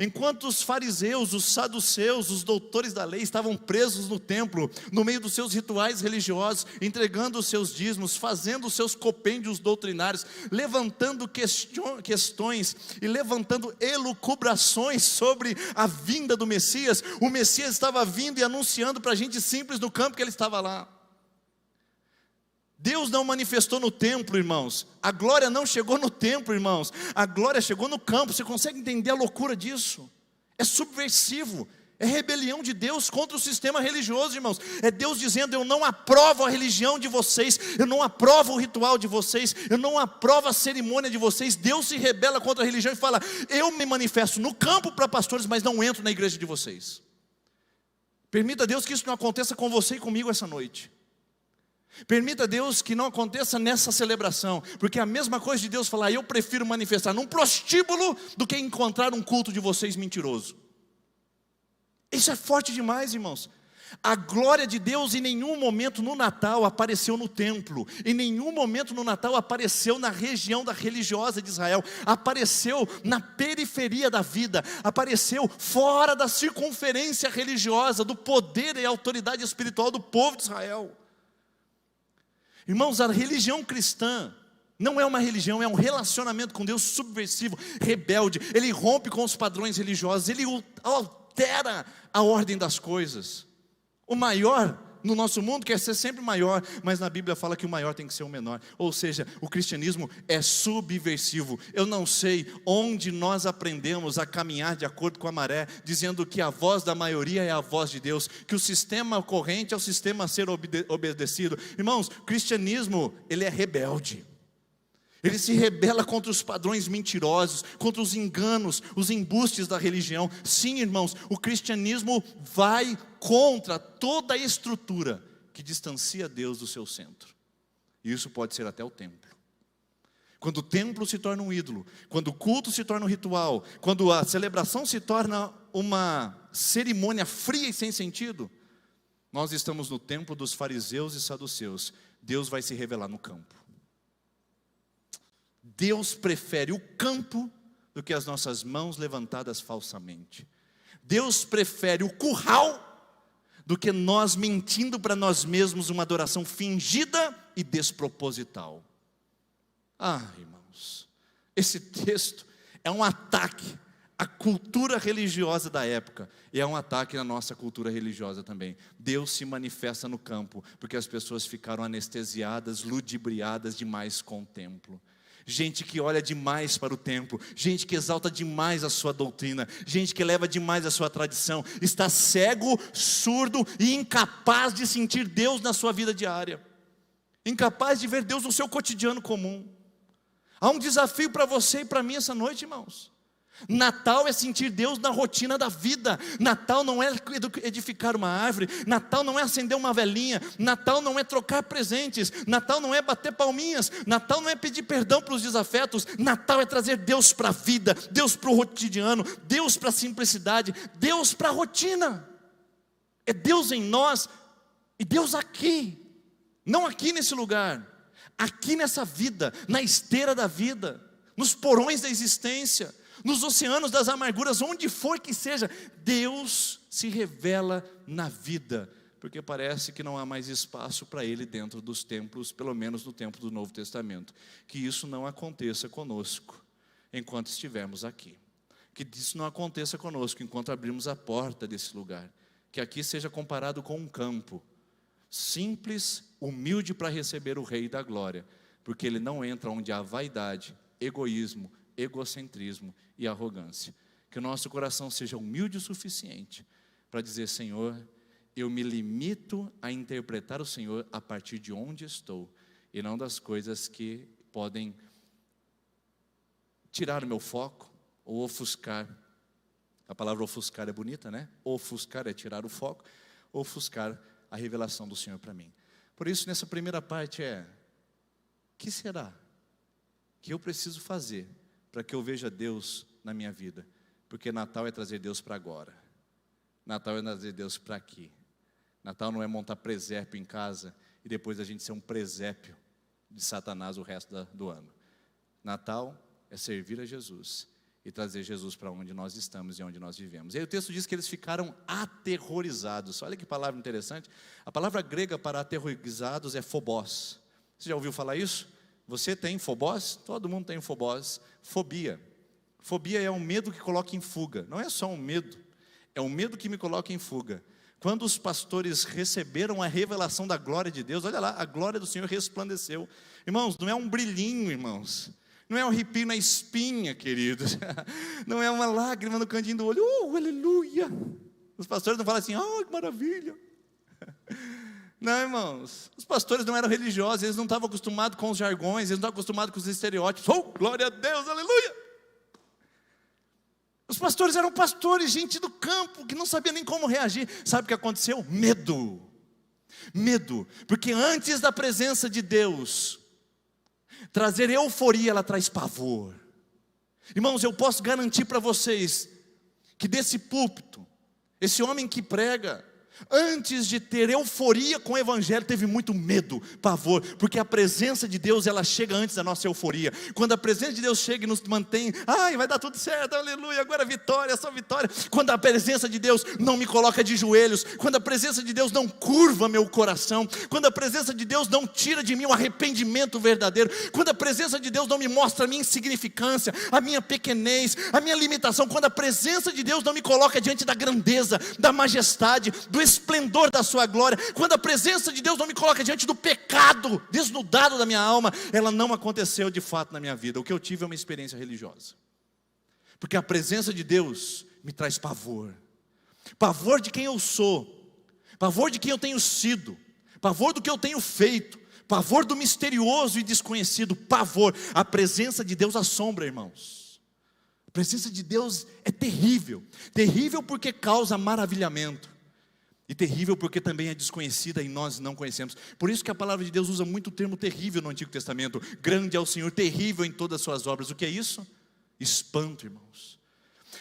Enquanto os fariseus, os saduceus, os doutores da lei estavam presos no templo, no meio dos seus rituais religiosos, entregando os seus dízimos, fazendo os seus compêndios doutrinários, levantando questões e levantando elucubrações sobre a vinda do Messias, o Messias estava vindo e anunciando para a gente simples no campo que ele estava lá. Deus não manifestou no templo, irmãos. A glória não chegou no templo, irmãos. A glória chegou no campo. Você consegue entender a loucura disso? É subversivo. É rebelião de Deus contra o sistema religioso, irmãos. É Deus dizendo: eu não aprovo a religião de vocês, eu não aprovo o ritual de vocês, eu não aprovo a cerimônia de vocês. Deus se rebela contra a religião e fala: eu me manifesto no campo para pastores, mas não entro na igreja de vocês. Permita a Deus que isso não aconteça com você e comigo essa noite. Permita a Deus que não aconteça nessa celebração, porque é a mesma coisa de Deus falar: eu prefiro manifestar num prostíbulo do que encontrar um culto de vocês mentiroso. Isso é forte demais, irmãos. A glória de Deus em nenhum momento no Natal apareceu no templo, em nenhum momento no Natal apareceu na região religiosa de Israel, apareceu na periferia da vida, apareceu fora da circunferência religiosa, do poder e autoridade espiritual do povo de Israel. Irmãos, a religião cristã não é uma religião, é um relacionamento com Deus subversivo, rebelde. Ele rompe com os padrões religiosos, ele altera a ordem das coisas. O maior no nosso mundo quer ser sempre maior, mas na Bíblia fala que o maior tem que ser o menor. Ou seja, o cristianismo é subversivo. Eu não sei onde nós aprendemos a caminhar de acordo com a maré, dizendo que a voz da maioria é a voz de Deus, que o sistema corrente é o sistema a ser obedecido. Irmãos, o cristianismo, ele é rebelde. Ele se rebela contra os padrões mentirosos, contra os enganos, os embustes da religião. Sim, irmãos, o cristianismo vai contra toda a estrutura que distancia Deus do seu centro. E isso pode ser até o templo. Quando o templo se torna um ídolo, quando o culto se torna um ritual, quando a celebração se torna uma cerimônia fria e sem sentido, nós estamos no templo dos fariseus e saduceus. Deus vai se revelar no campo. Deus prefere o campo do que as nossas mãos levantadas falsamente. Deus prefere o curral do que nós mentindo para nós mesmos uma adoração fingida e desproposital. Irmãos, esse texto é um ataque à cultura religiosa da época e é um ataque à nossa cultura religiosa também. Deus se manifesta no campo porque as pessoas ficaram anestesiadas, ludibriadas demais com o templo. Gente que olha demais para o templo, gente que exalta demais a sua doutrina, gente que leva demais a sua tradição, está cego, surdo e incapaz de sentir Deus na sua vida diária, incapaz de ver Deus no seu cotidiano comum. Há um desafio para você e para mim essa noite, irmãos. Natal é sentir Deus na rotina da vida. Natal não é edificar uma árvore, Natal não é acender uma velinha, Natal não é trocar presentes, Natal não é bater palminhas, Natal não é pedir perdão para os desafetos. Natal é trazer Deus para a vida, Deus para o cotidiano, Deus para a simplicidade, Deus para a rotina. É Deus em nós e Deus aqui, não aqui nesse lugar, aqui nessa vida, na esteira da vida, nos porões da existência, nos oceanos das amarguras, onde for que seja, Deus se revela na vida, porque parece que não há mais espaço para Ele dentro dos templos, pelo menos no templo do Novo Testamento. Que isso não aconteça conosco, enquanto estivermos aqui. Que isso não aconteça conosco, enquanto abrirmos a porta desse lugar. Que aqui seja comparado com um campo, simples, humilde para receber o Rei da Glória, porque Ele não entra onde há vaidade, egoísmo, egocentrismo e arrogância. Que o nosso coração seja humilde o suficiente para dizer: Senhor, eu me limito a interpretar o Senhor a partir de onde estou, e não das coisas que podem tirar o meu foco ou ofuscar. A palavra ofuscar é bonita, né? Ofuscar é tirar o foco, ofuscar a revelação do Senhor para mim. Por isso, nessa primeira parte o que será que eu preciso fazer para que eu veja Deus na minha vida? Porque Natal é trazer Deus para agora. Natal é trazer Deus para aqui. Natal não é montar presépio em casa e depois a gente ser um presépio de Satanás o resto do ano. Natal é servir a Jesus e trazer Jesus para onde nós estamos e onde nós vivemos. E aí o texto diz que eles ficaram aterrorizados. Olha que palavra interessante. A palavra grega para aterrorizados é phobos. Você já ouviu falar isso? Você tem phobos? Todo mundo tem phobos. Fobia. Fobia é um medo que coloca em fuga. Não é só um medo, é um medo que me coloca em fuga. Quando os pastores receberam a revelação da glória de Deus, olha lá, a glória do Senhor resplandeceu. Irmãos, não é um brilhinho, irmãos. Não é um arrepio na espinha, queridos. Não é uma lágrima no cantinho do olho. Aleluia. Os pastores não falam assim: que maravilha. Não, irmãos, os pastores não eram religiosos, eles não estavam acostumados com os jargões, eles não estavam acostumados com os estereótipos. Glória a Deus, aleluia. Os pastores eram pastores, gente do campo, que não sabia nem como reagir. Sabe o que aconteceu? Medo. Medo, porque antes da presença de Deus trazer euforia, ela traz pavor. Irmãos, eu posso garantir para vocês que desse púlpito, esse homem que prega, Antes de ter euforia com o evangelho, teve muito medo, pavor, porque a presença de Deus, ela chega antes da nossa euforia. Quando a presença de Deus chega e nos mantém, ai, vai dar tudo certo, aleluia, agora vitória, só vitória. Quando a presença de Deus não me coloca de joelhos, quando a presença de Deus não curva meu coração, quando a presença de Deus não tira de mim o arrependimento verdadeiro, quando a presença de Deus não me mostra a minha insignificância, a minha pequenez, a minha limitação, quando a presença de Deus não me coloca diante da grandeza, da majestade, do esplendor da sua glória, quando a presença de Deus não me coloca diante do pecado desnudado da minha alma, ela não aconteceu de fato na minha vida. O que eu tive é uma experiência religiosa, porque a presença de Deus me traz pavor, pavor de quem eu sou, pavor de quem eu tenho sido, pavor do que eu tenho feito, pavor do misterioso e desconhecido, pavor. A presença de Deus assombra, irmãos. A presença de Deus é terrível, terrível porque causa maravilhamento, e terrível porque também é desconhecida e nós não conhecemos. Por isso que a palavra de Deus usa muito o termo terrível no Antigo Testamento. Grande é o Senhor, terrível em todas as suas obras. O que é isso? Espanto, irmãos.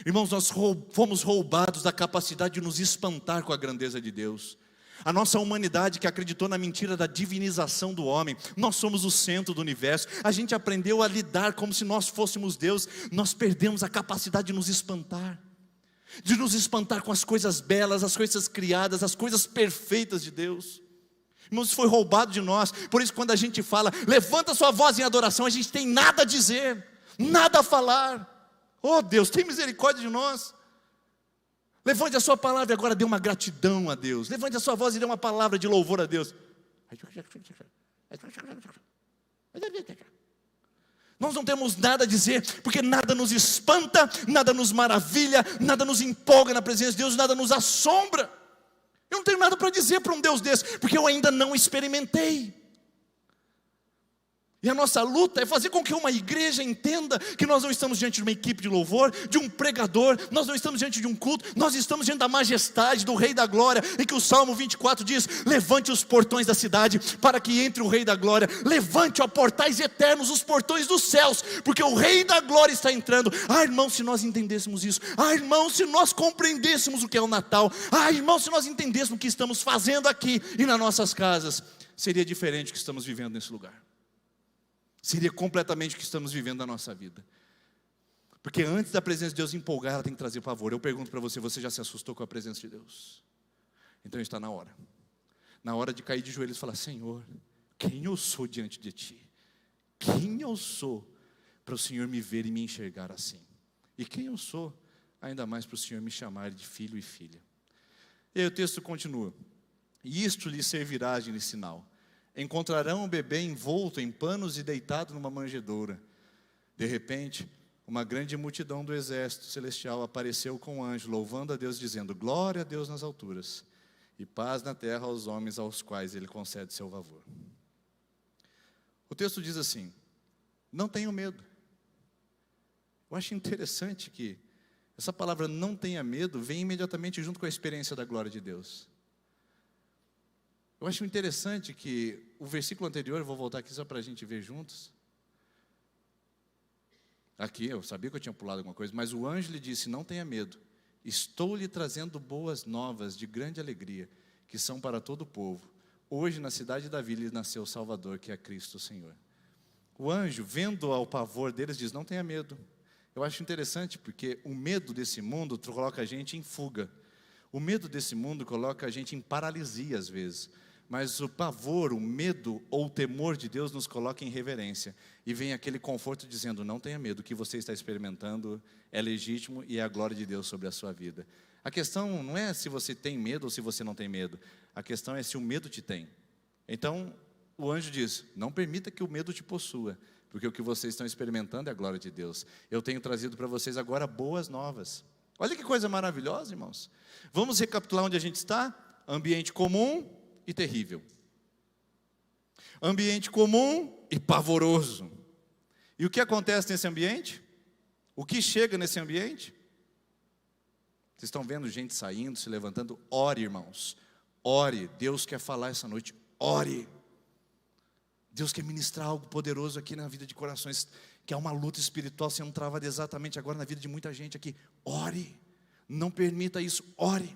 Irmãos, nós fomos roubados da capacidade de nos espantar com a grandeza de Deus. A nossa humanidade que acreditou na mentira da divinização do homem, nós somos o centro do universo, a gente aprendeu a lidar como se nós fôssemos Deus, nós perdemos a capacidade de nos espantar com as coisas belas, as coisas criadas, as coisas perfeitas de Deus. Irmãos, isso foi roubado de nós. Por isso quando a gente fala, levanta sua voz em adoração, a gente tem nada a dizer, nada a falar. Oh Deus, tem misericórdia de nós. Levante a sua palavra e agora dê uma gratidão a Deus. Levante a sua voz e dê uma palavra de louvor a Deus. Nós não temos nada a dizer, porque nada nos espanta, nada nos maravilha, nada nos empolga na presença de Deus, nada nos assombra. Eu não tenho nada para dizer para um Deus desse, porque eu ainda não experimentei. E a nossa luta é fazer com que uma igreja entenda que nós não estamos diante de uma equipe de louvor, de um pregador, nós não estamos diante de um culto, nós estamos diante da majestade do Rei da Glória, e que o Salmo 24 diz, levante os portões da cidade, para que entre o Rei da Glória, levante, ó portais eternos, os portões dos céus, porque o Rei da Glória está entrando. Ah, irmãos, se nós entendêssemos isso, ah, irmãos, se nós compreendêssemos o que é o Natal, ah, irmãos, se nós entendêssemos o que estamos fazendo aqui e nas nossas casas, seria diferente o que estamos vivendo nesse lugar. Seria completamente o que estamos vivendo na nossa vida. Porque antes da presença de Deus empolgar, ela tem que trazer pavor. Eu pergunto para você, você já se assustou com a presença de Deus? Então está na hora. Na hora de cair de joelhos e falar, Senhor, quem eu sou diante de Ti? Quem eu sou para o Senhor me ver e me enxergar assim? E quem eu sou, ainda mais para o Senhor me chamar de filho e filha? E aí o texto continua. E isto lhe servirá de sinal. Encontrarão o bebê envolto em panos e deitado numa manjedoura. De repente, uma grande multidão do exército celestial apareceu com um anjo, louvando a Deus, dizendo, glória a Deus nas alturas, e paz na terra aos homens aos quais Ele concede seu favor. O texto diz assim, não tenham medo. Eu acho interessante que essa palavra não tenha medo vem imediatamente junto com a experiência da glória de Deus. Eu acho interessante que o versículo anterior, eu vou voltar aqui só para a gente ver juntos. Aqui, eu sabia que eu tinha pulado alguma coisa, mas o anjo lhe disse, não tenha medo, estou lhe trazendo boas novas de grande alegria, que são para todo o povo. Hoje na cidade de Davi lhe nasceu o Salvador, que é Cristo o Senhor. O anjo, vendo ao pavor deles, diz, não tenha medo. Eu acho interessante porque o medo desse mundo coloca a gente em fuga. O medo desse mundo coloca a gente em paralisia às vezes. Mas o pavor, o medo ou o temor de Deus nos coloca em reverência. E vem aquele conforto dizendo, não tenha medo, o que você está experimentando é legítimo e é a glória de Deus sobre a sua vida. A questão não é se você tem medo ou se você não tem medo. A questão é se o medo te tem. Então, o anjo diz, não permita que o medo te possua, porque o que vocês estão experimentando é a glória de Deus. Eu tenho trazido para vocês agora boas novas. Olha que coisa maravilhosa, irmãos. Vamos recapitular onde a gente está? Ambiente comum e terrível. Ambiente comum e pavoroso. E o que acontece nesse ambiente? O que chega nesse ambiente? Vocês estão vendo gente saindo, se levantando? Ore, irmãos. Ore. Deus quer falar essa noite. Ore. Deus quer ministrar algo poderoso aqui na vida de corações, que é uma luta espiritual sendo travada exatamente agora na vida de muita gente aqui. Ore. Não permita isso. Ore.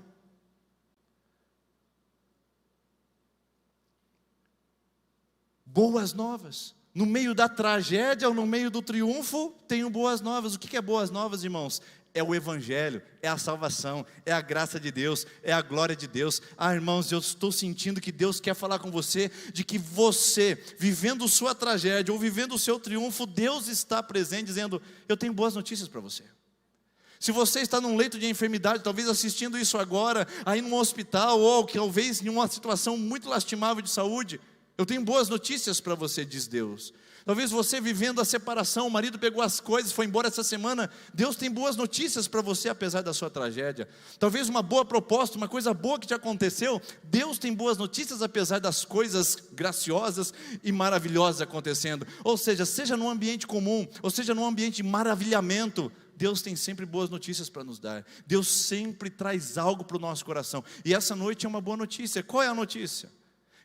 Boas novas. No meio da tragédia ou no meio do triunfo, tenho boas novas. O que é boas novas, irmãos? É o Evangelho, é a salvação, é a graça de Deus, é a glória de Deus. Irmãos, eu estou sentindo que Deus quer falar com você, de que você, vivendo sua tragédia ou vivendo o seu triunfo, Deus está presente, dizendo, eu tenho boas notícias para você. Se você está num leito de enfermidade, talvez assistindo isso agora, aí num hospital, ou talvez em uma situação muito lastimável de saúde, eu tenho boas notícias para você, diz Deus. Talvez você vivendo a separação, o marido pegou as coisas, foi embora essa semana, Deus tem boas notícias para você, apesar da sua tragédia. Talvez uma boa proposta, uma coisa boa que te aconteceu, Deus tem boas notícias, apesar das coisas graciosas e maravilhosas acontecendo. Ou seja num ambiente comum, ou seja num ambiente de maravilhamento, Deus tem sempre boas notícias para nos dar. Deus sempre traz algo para o nosso coração. E essa noite é uma boa notícia. Qual é a notícia?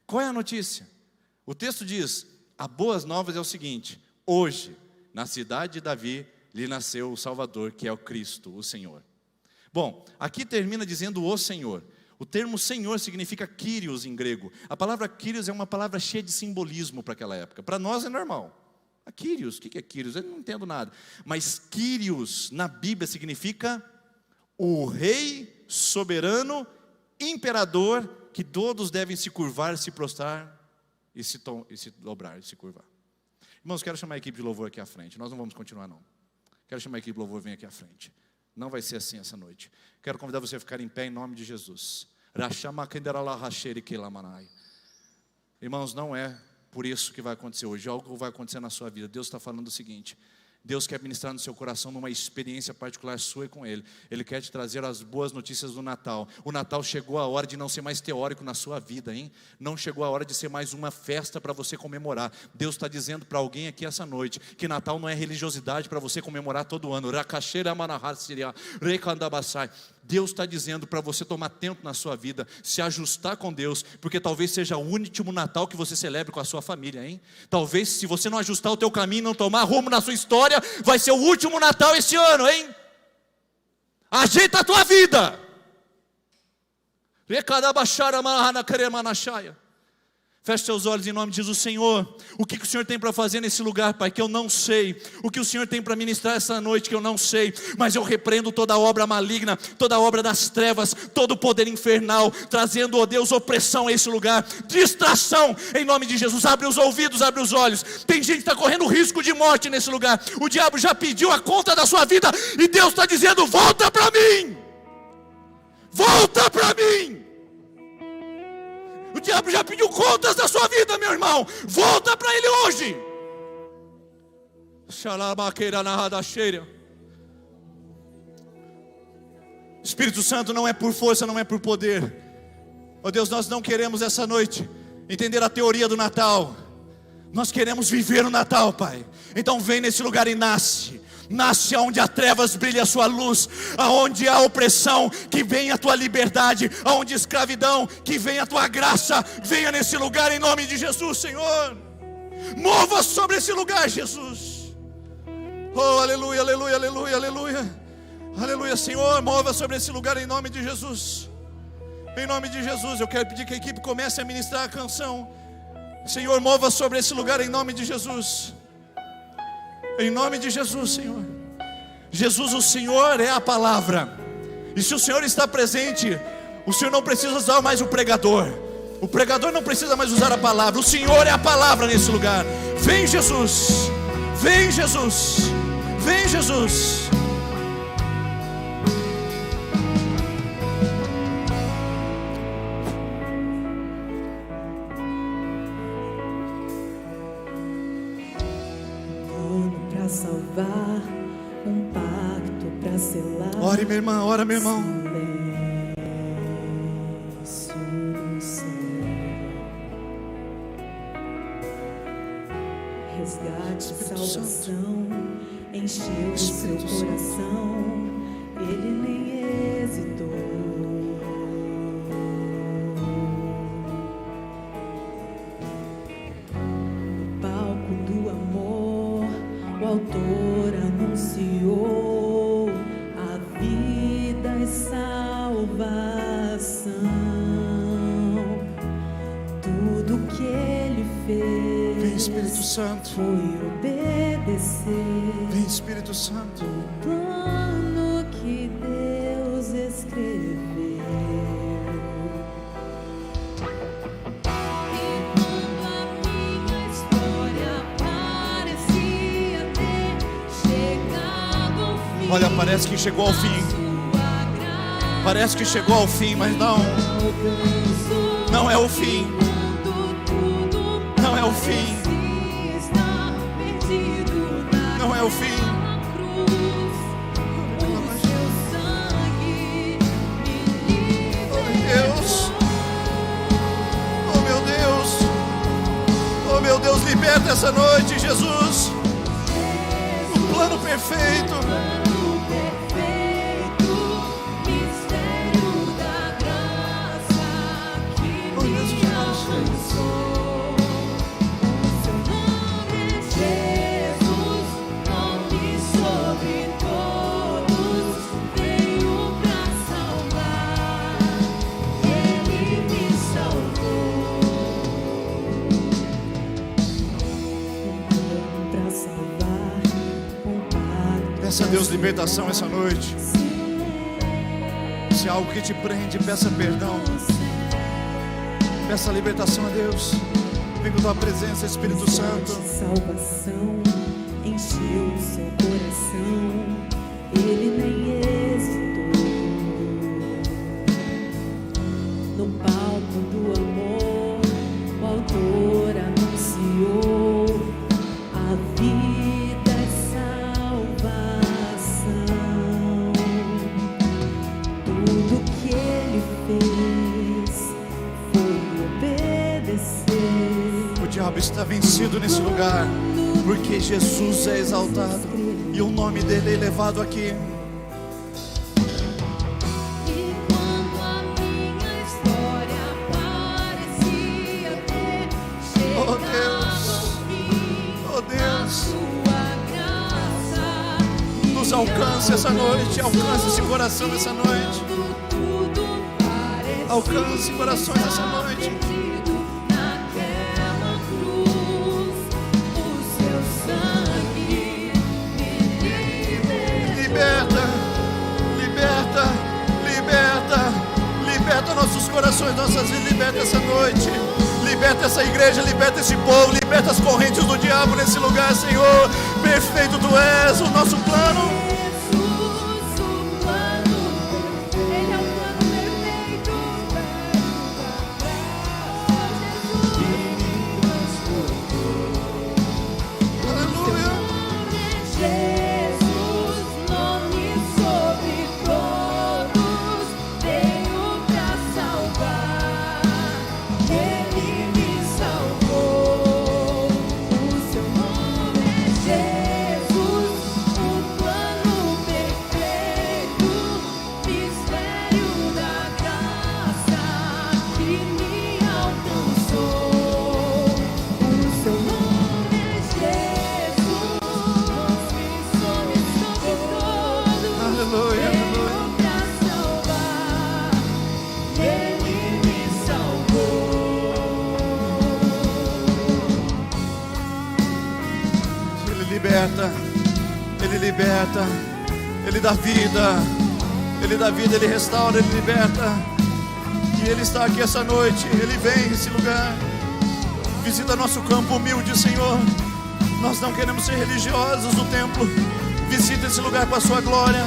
Qual é a notícia? O texto diz, a boas novas é o seguinte, hoje, na cidade de Davi, lhe nasceu o Salvador, que é o Cristo, o Senhor. Bom, aqui termina dizendo o Senhor. O termo Senhor significa Kyrios em grego. A palavra Kyrios é uma palavra cheia de simbolismo para aquela época. Para nós é normal. A Kyrios, o que é Kyrios? Eu não entendo nada. Mas Kyrios na Bíblia significa o rei soberano, imperador, que todos devem se curvar, se prostrar e se dobrar, e se curvar. Irmãos, quero chamar a equipe de louvor aqui à frente. Nós não vamos continuar não. Quero chamar a equipe de louvor, vem aqui à frente. Não vai ser assim essa noite. Quero convidar você a ficar em pé em nome de Jesus. Irmãos, não é por isso que vai acontecer hoje. Algo vai acontecer na sua vida. Deus está falando o seguinte. Deus quer ministrar no seu coração numa experiência particular sua e com Ele. Ele quer te trazer as boas notícias do Natal. O Natal chegou a hora de não ser mais teórico na sua vida, hein? Não chegou a hora de ser mais uma festa para você comemorar. Deus está dizendo para alguém aqui essa noite que Natal não é religiosidade para você comemorar todo ano. Deus está dizendo para você tomar tempo na sua vida, se ajustar com Deus, porque talvez seja o último Natal que você celebre com a sua família, hein? Talvez se você não ajustar o teu caminho, não tomar rumo na sua história, vai ser o último Natal esse ano, hein? Ajeita a tua vida. Feche seus olhos em nome de Jesus. Senhor, o que o Senhor tem para fazer nesse lugar, Pai, que eu não sei. O que o Senhor tem para ministrar essa noite, que eu não sei. Mas eu repreendo toda obra maligna, toda obra das trevas, todo o poder infernal, trazendo, ó Deus, opressão a esse lugar, distração, em nome de Jesus. Abre os ouvidos, abre os olhos. Tem gente que está correndo risco de morte nesse lugar. O diabo já pediu a conta da sua vida, e Deus está dizendo, volta para mim. Volta para mim. O diabo já pediu contas da sua vida, meu irmão. Volta para ele hoje. Espírito Santo, não é por força, não é por poder. Oh Deus, nós não queremos essa noite entender a teoria do Natal. Nós queremos viver o Natal, Pai. Então vem nesse lugar e nasce. Nasce aonde há trevas, brilha a sua luz. Aonde há opressão, que venha a tua liberdade. Aonde escravidão, que venha a tua graça. Venha nesse lugar em nome de Jesus, Senhor. Mova sobre esse lugar, Jesus. Oh, aleluia, aleluia, aleluia, aleluia. Aleluia, Senhor, mova sobre esse lugar em nome de Jesus. Em nome de Jesus, eu quero pedir que a equipe comece a ministrar a canção. Senhor, mova sobre esse lugar em nome de Jesus. Em nome de Jesus, Senhor. Jesus, o Senhor é a palavra. E se o Senhor está presente, o Senhor não precisa usar mais o pregador. O pregador não precisa mais usar a palavra. O Senhor é a palavra nesse lugar. Vem, Jesus. Vem, Jesus. Vem, Jesus. Salvar, um pacto para selar. Ore, minha irmã, ora, meu irmão. Silêncio do céu. Resgate, salvação, encheu o seu coração. Ele nem hesitou. No palco do amor, o autor anunciou a vida e salvação. Tudo que ele fez Santo. foi obedecer Vem, Espírito Santo. o plano que Deus escreveu. E quando a minha história parecia ter chegado ao fim, Olha, parece que chegou ao fim. Parece que chegou ao fim, mas não. Não é o fim. Não é o fim. Não é o fim. Oh Deus. Oh meu Deus. Oh meu Deus, liberta essa noite, Jesus. O plano perfeito. Peça a Deus libertação essa noite. Se há algo que te prende, peça perdão. Peça libertação a Deus. Vem com tua presença, Espírito Santo. Salvação encheu seu coração, ele nem hesitou. No palco do amor, o autor anunciou a vida é salvação. Tudo que ele fez foi obedecer. O diabo está vencido nesse lugar, porque Jesus é exaltado e o nome dele é elevado aqui. E quando a minha história parecia ter Oh chegado Deus, ao fim, oh Deus, sua graça nos alcance essa noite, alcance esse coração essa noite, tudo parecia alcance corações essa noite. perdido naquela cruz. O seu sangue me Liberta, liberta, liberta, liberta nossos corações, nossas vidas, liberta essa noite, liberta essa igreja, liberta esse povo, liberta as correntes do diabo nesse lugar, Senhor. Perfeito tu és, o nosso plano. Jesus, o plano, ele é o plano perfeito. Aleluia. Jesus, nome sobre todos, veio pra salvar. Ele me salvou. O seu nome é Jesus, o plano perfeito, mistério da graça que me alcançou. O seu nome é Jesus, nome sobre todos, Aleluia, veio aleluia. pra salvar. Ele me salvou. Ele liberta, ele liberta, ele dá vida, ele dá vida, ele restaura, ele liberta. E ele está aqui essa noite, ele vem nesse lugar. Visita nosso campo humilde, Senhor. Nós não queremos ser religiosos no templo. Visita esse lugar com a sua glória.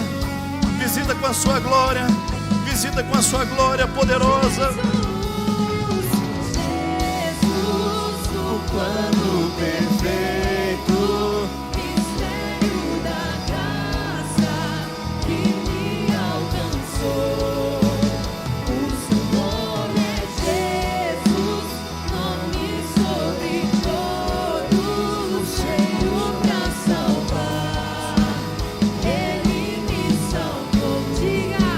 Visita com a sua glória. Visita com a sua glória poderosa. Jesus, o Plano perfeito. mistério da graça que me alcançou. O seu nome é Jesus, nome sobre todos, veio pra salvar. Ele me salvou. Diga,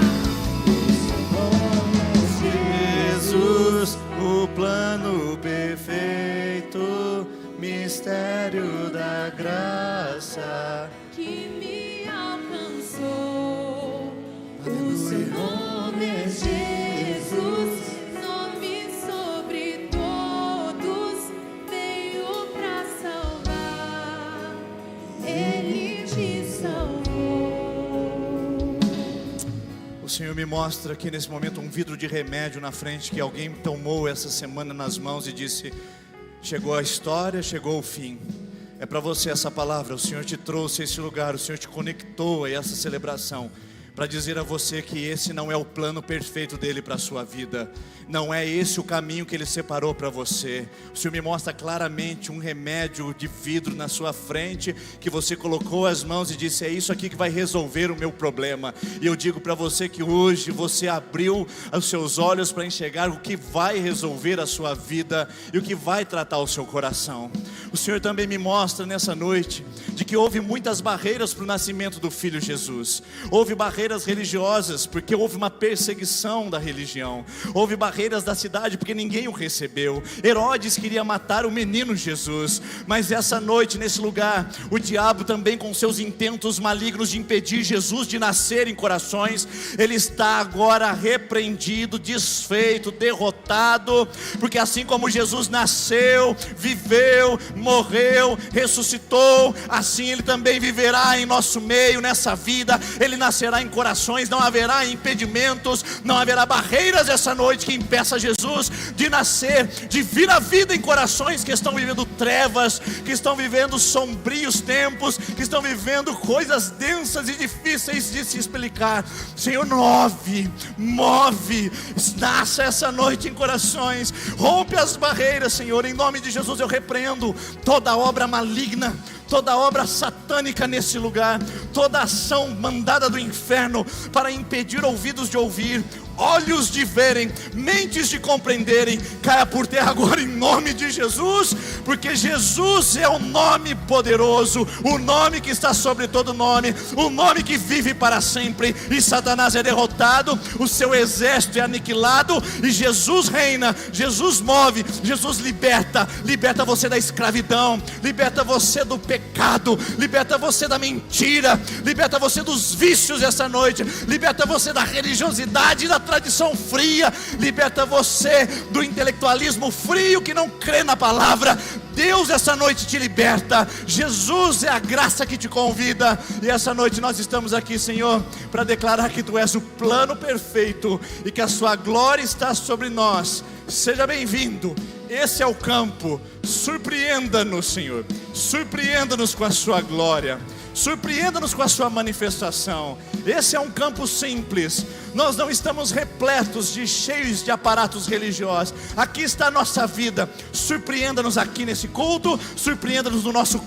Jesus, o plano perfeito, mistério da graça. que me alcançou. O seu nome é Jesus, nome sobre todos, veio pra salvar. Senhor me mostra aqui nesse momento um vidro de remédio na frente que alguém tomou essa semana nas mãos e disse: chegou a história, chegou o fim. É para você essa palavra. O Senhor te trouxe a esse lugar, o Senhor te conectou a essa celebração para dizer a você que esse não é o plano perfeito dele para a sua vida. Não é esse o caminho que ele separou para você. O Senhor me mostra claramente um remédio de vidro na sua frente, que você colocou as mãos e disse: é isso aqui que vai resolver o meu problema. E eu digo para você que hoje você abriu os seus olhos para enxergar o que vai resolver a sua vida e o que vai tratar o seu coração. O Senhor também me mostra nessa noite de que houve muitas barreiras para o nascimento do Filho Jesus. Houve barreiras religiosas, porque houve uma perseguição da religião. Houve barreiras da cidade, porque ninguém o recebeu. Herodes queria matar o menino Jesus. Mas essa noite, nesse lugar, o diabo também, com seus intentos malignos de impedir Jesus de nascer em corações, ele está agora repreendido, desfeito, derrotado. Porque assim como Jesus nasceu, viveu, morreu, ressuscitou, assim ele também viverá em nosso meio, nessa vida. Ele nascerá em corações, não haverá impedimentos, não haverá barreiras essa noite que impeça Jesus de nascer, de vir à vida em corações que estão vivendo trevas, que estão vivendo sombrios tempos, que estão vivendo coisas densas e difíceis de se explicar. Senhor, move, nasça essa noite em corações, rompe as barreiras, Senhor. Em nome de Jesus eu repreendo toda obra maligna, toda obra satânica nesse lugar, toda ação mandada do inferno para impedir ouvidos de ouvir, olhos de verem, mentes de compreenderem, caia por terra agora em nome de Jesus, porque Jesus é o nome poderoso, o nome que está sobre todo nome, o nome que vive para sempre. E Satanás é derrotado, o seu exército é aniquilado, e Jesus reina, Jesus move, Jesus liberta você da escravidão, liberta você do pecado, liberta você da mentira, liberta você dos vícios essa noite, liberta você da religiosidade, da tradição fria, liberta você do intelectualismo frio que não crê na palavra. Deus essa noite te liberta. Jesus é a graça que te convida. E essa noite nós estamos aqui, Senhor, para declarar que Tu és o plano perfeito e que a Sua glória está sobre nós. Seja bem-vindo. Esse é o campo. Surpreenda-nos, Senhor. Surpreenda-nos com a Sua glória. Surpreenda-nos com a Sua manifestação. Esse é um campo simples. Nós não estamos repletos cheios de aparatos religiosos. Aqui está a nossa vida. Surpreenda-nos aqui nesse culto. Surpreenda-nos no nosso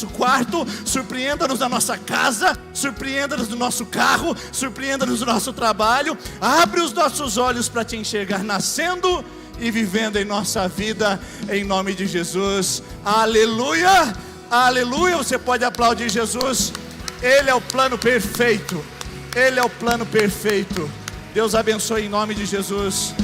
quarto. Surpreenda-nos na nossa casa. Surpreenda-nos no nosso carro. Surpreenda-nos no nosso trabalho. Abre os nossos olhos para Te enxergar nascendo e vivendo em nossa vida, em nome de Jesus. Aleluia, aleluia. Você pode aplaudir Jesus. Ele é o plano perfeito. Ele é o plano perfeito. Deus abençoe em nome de Jesus.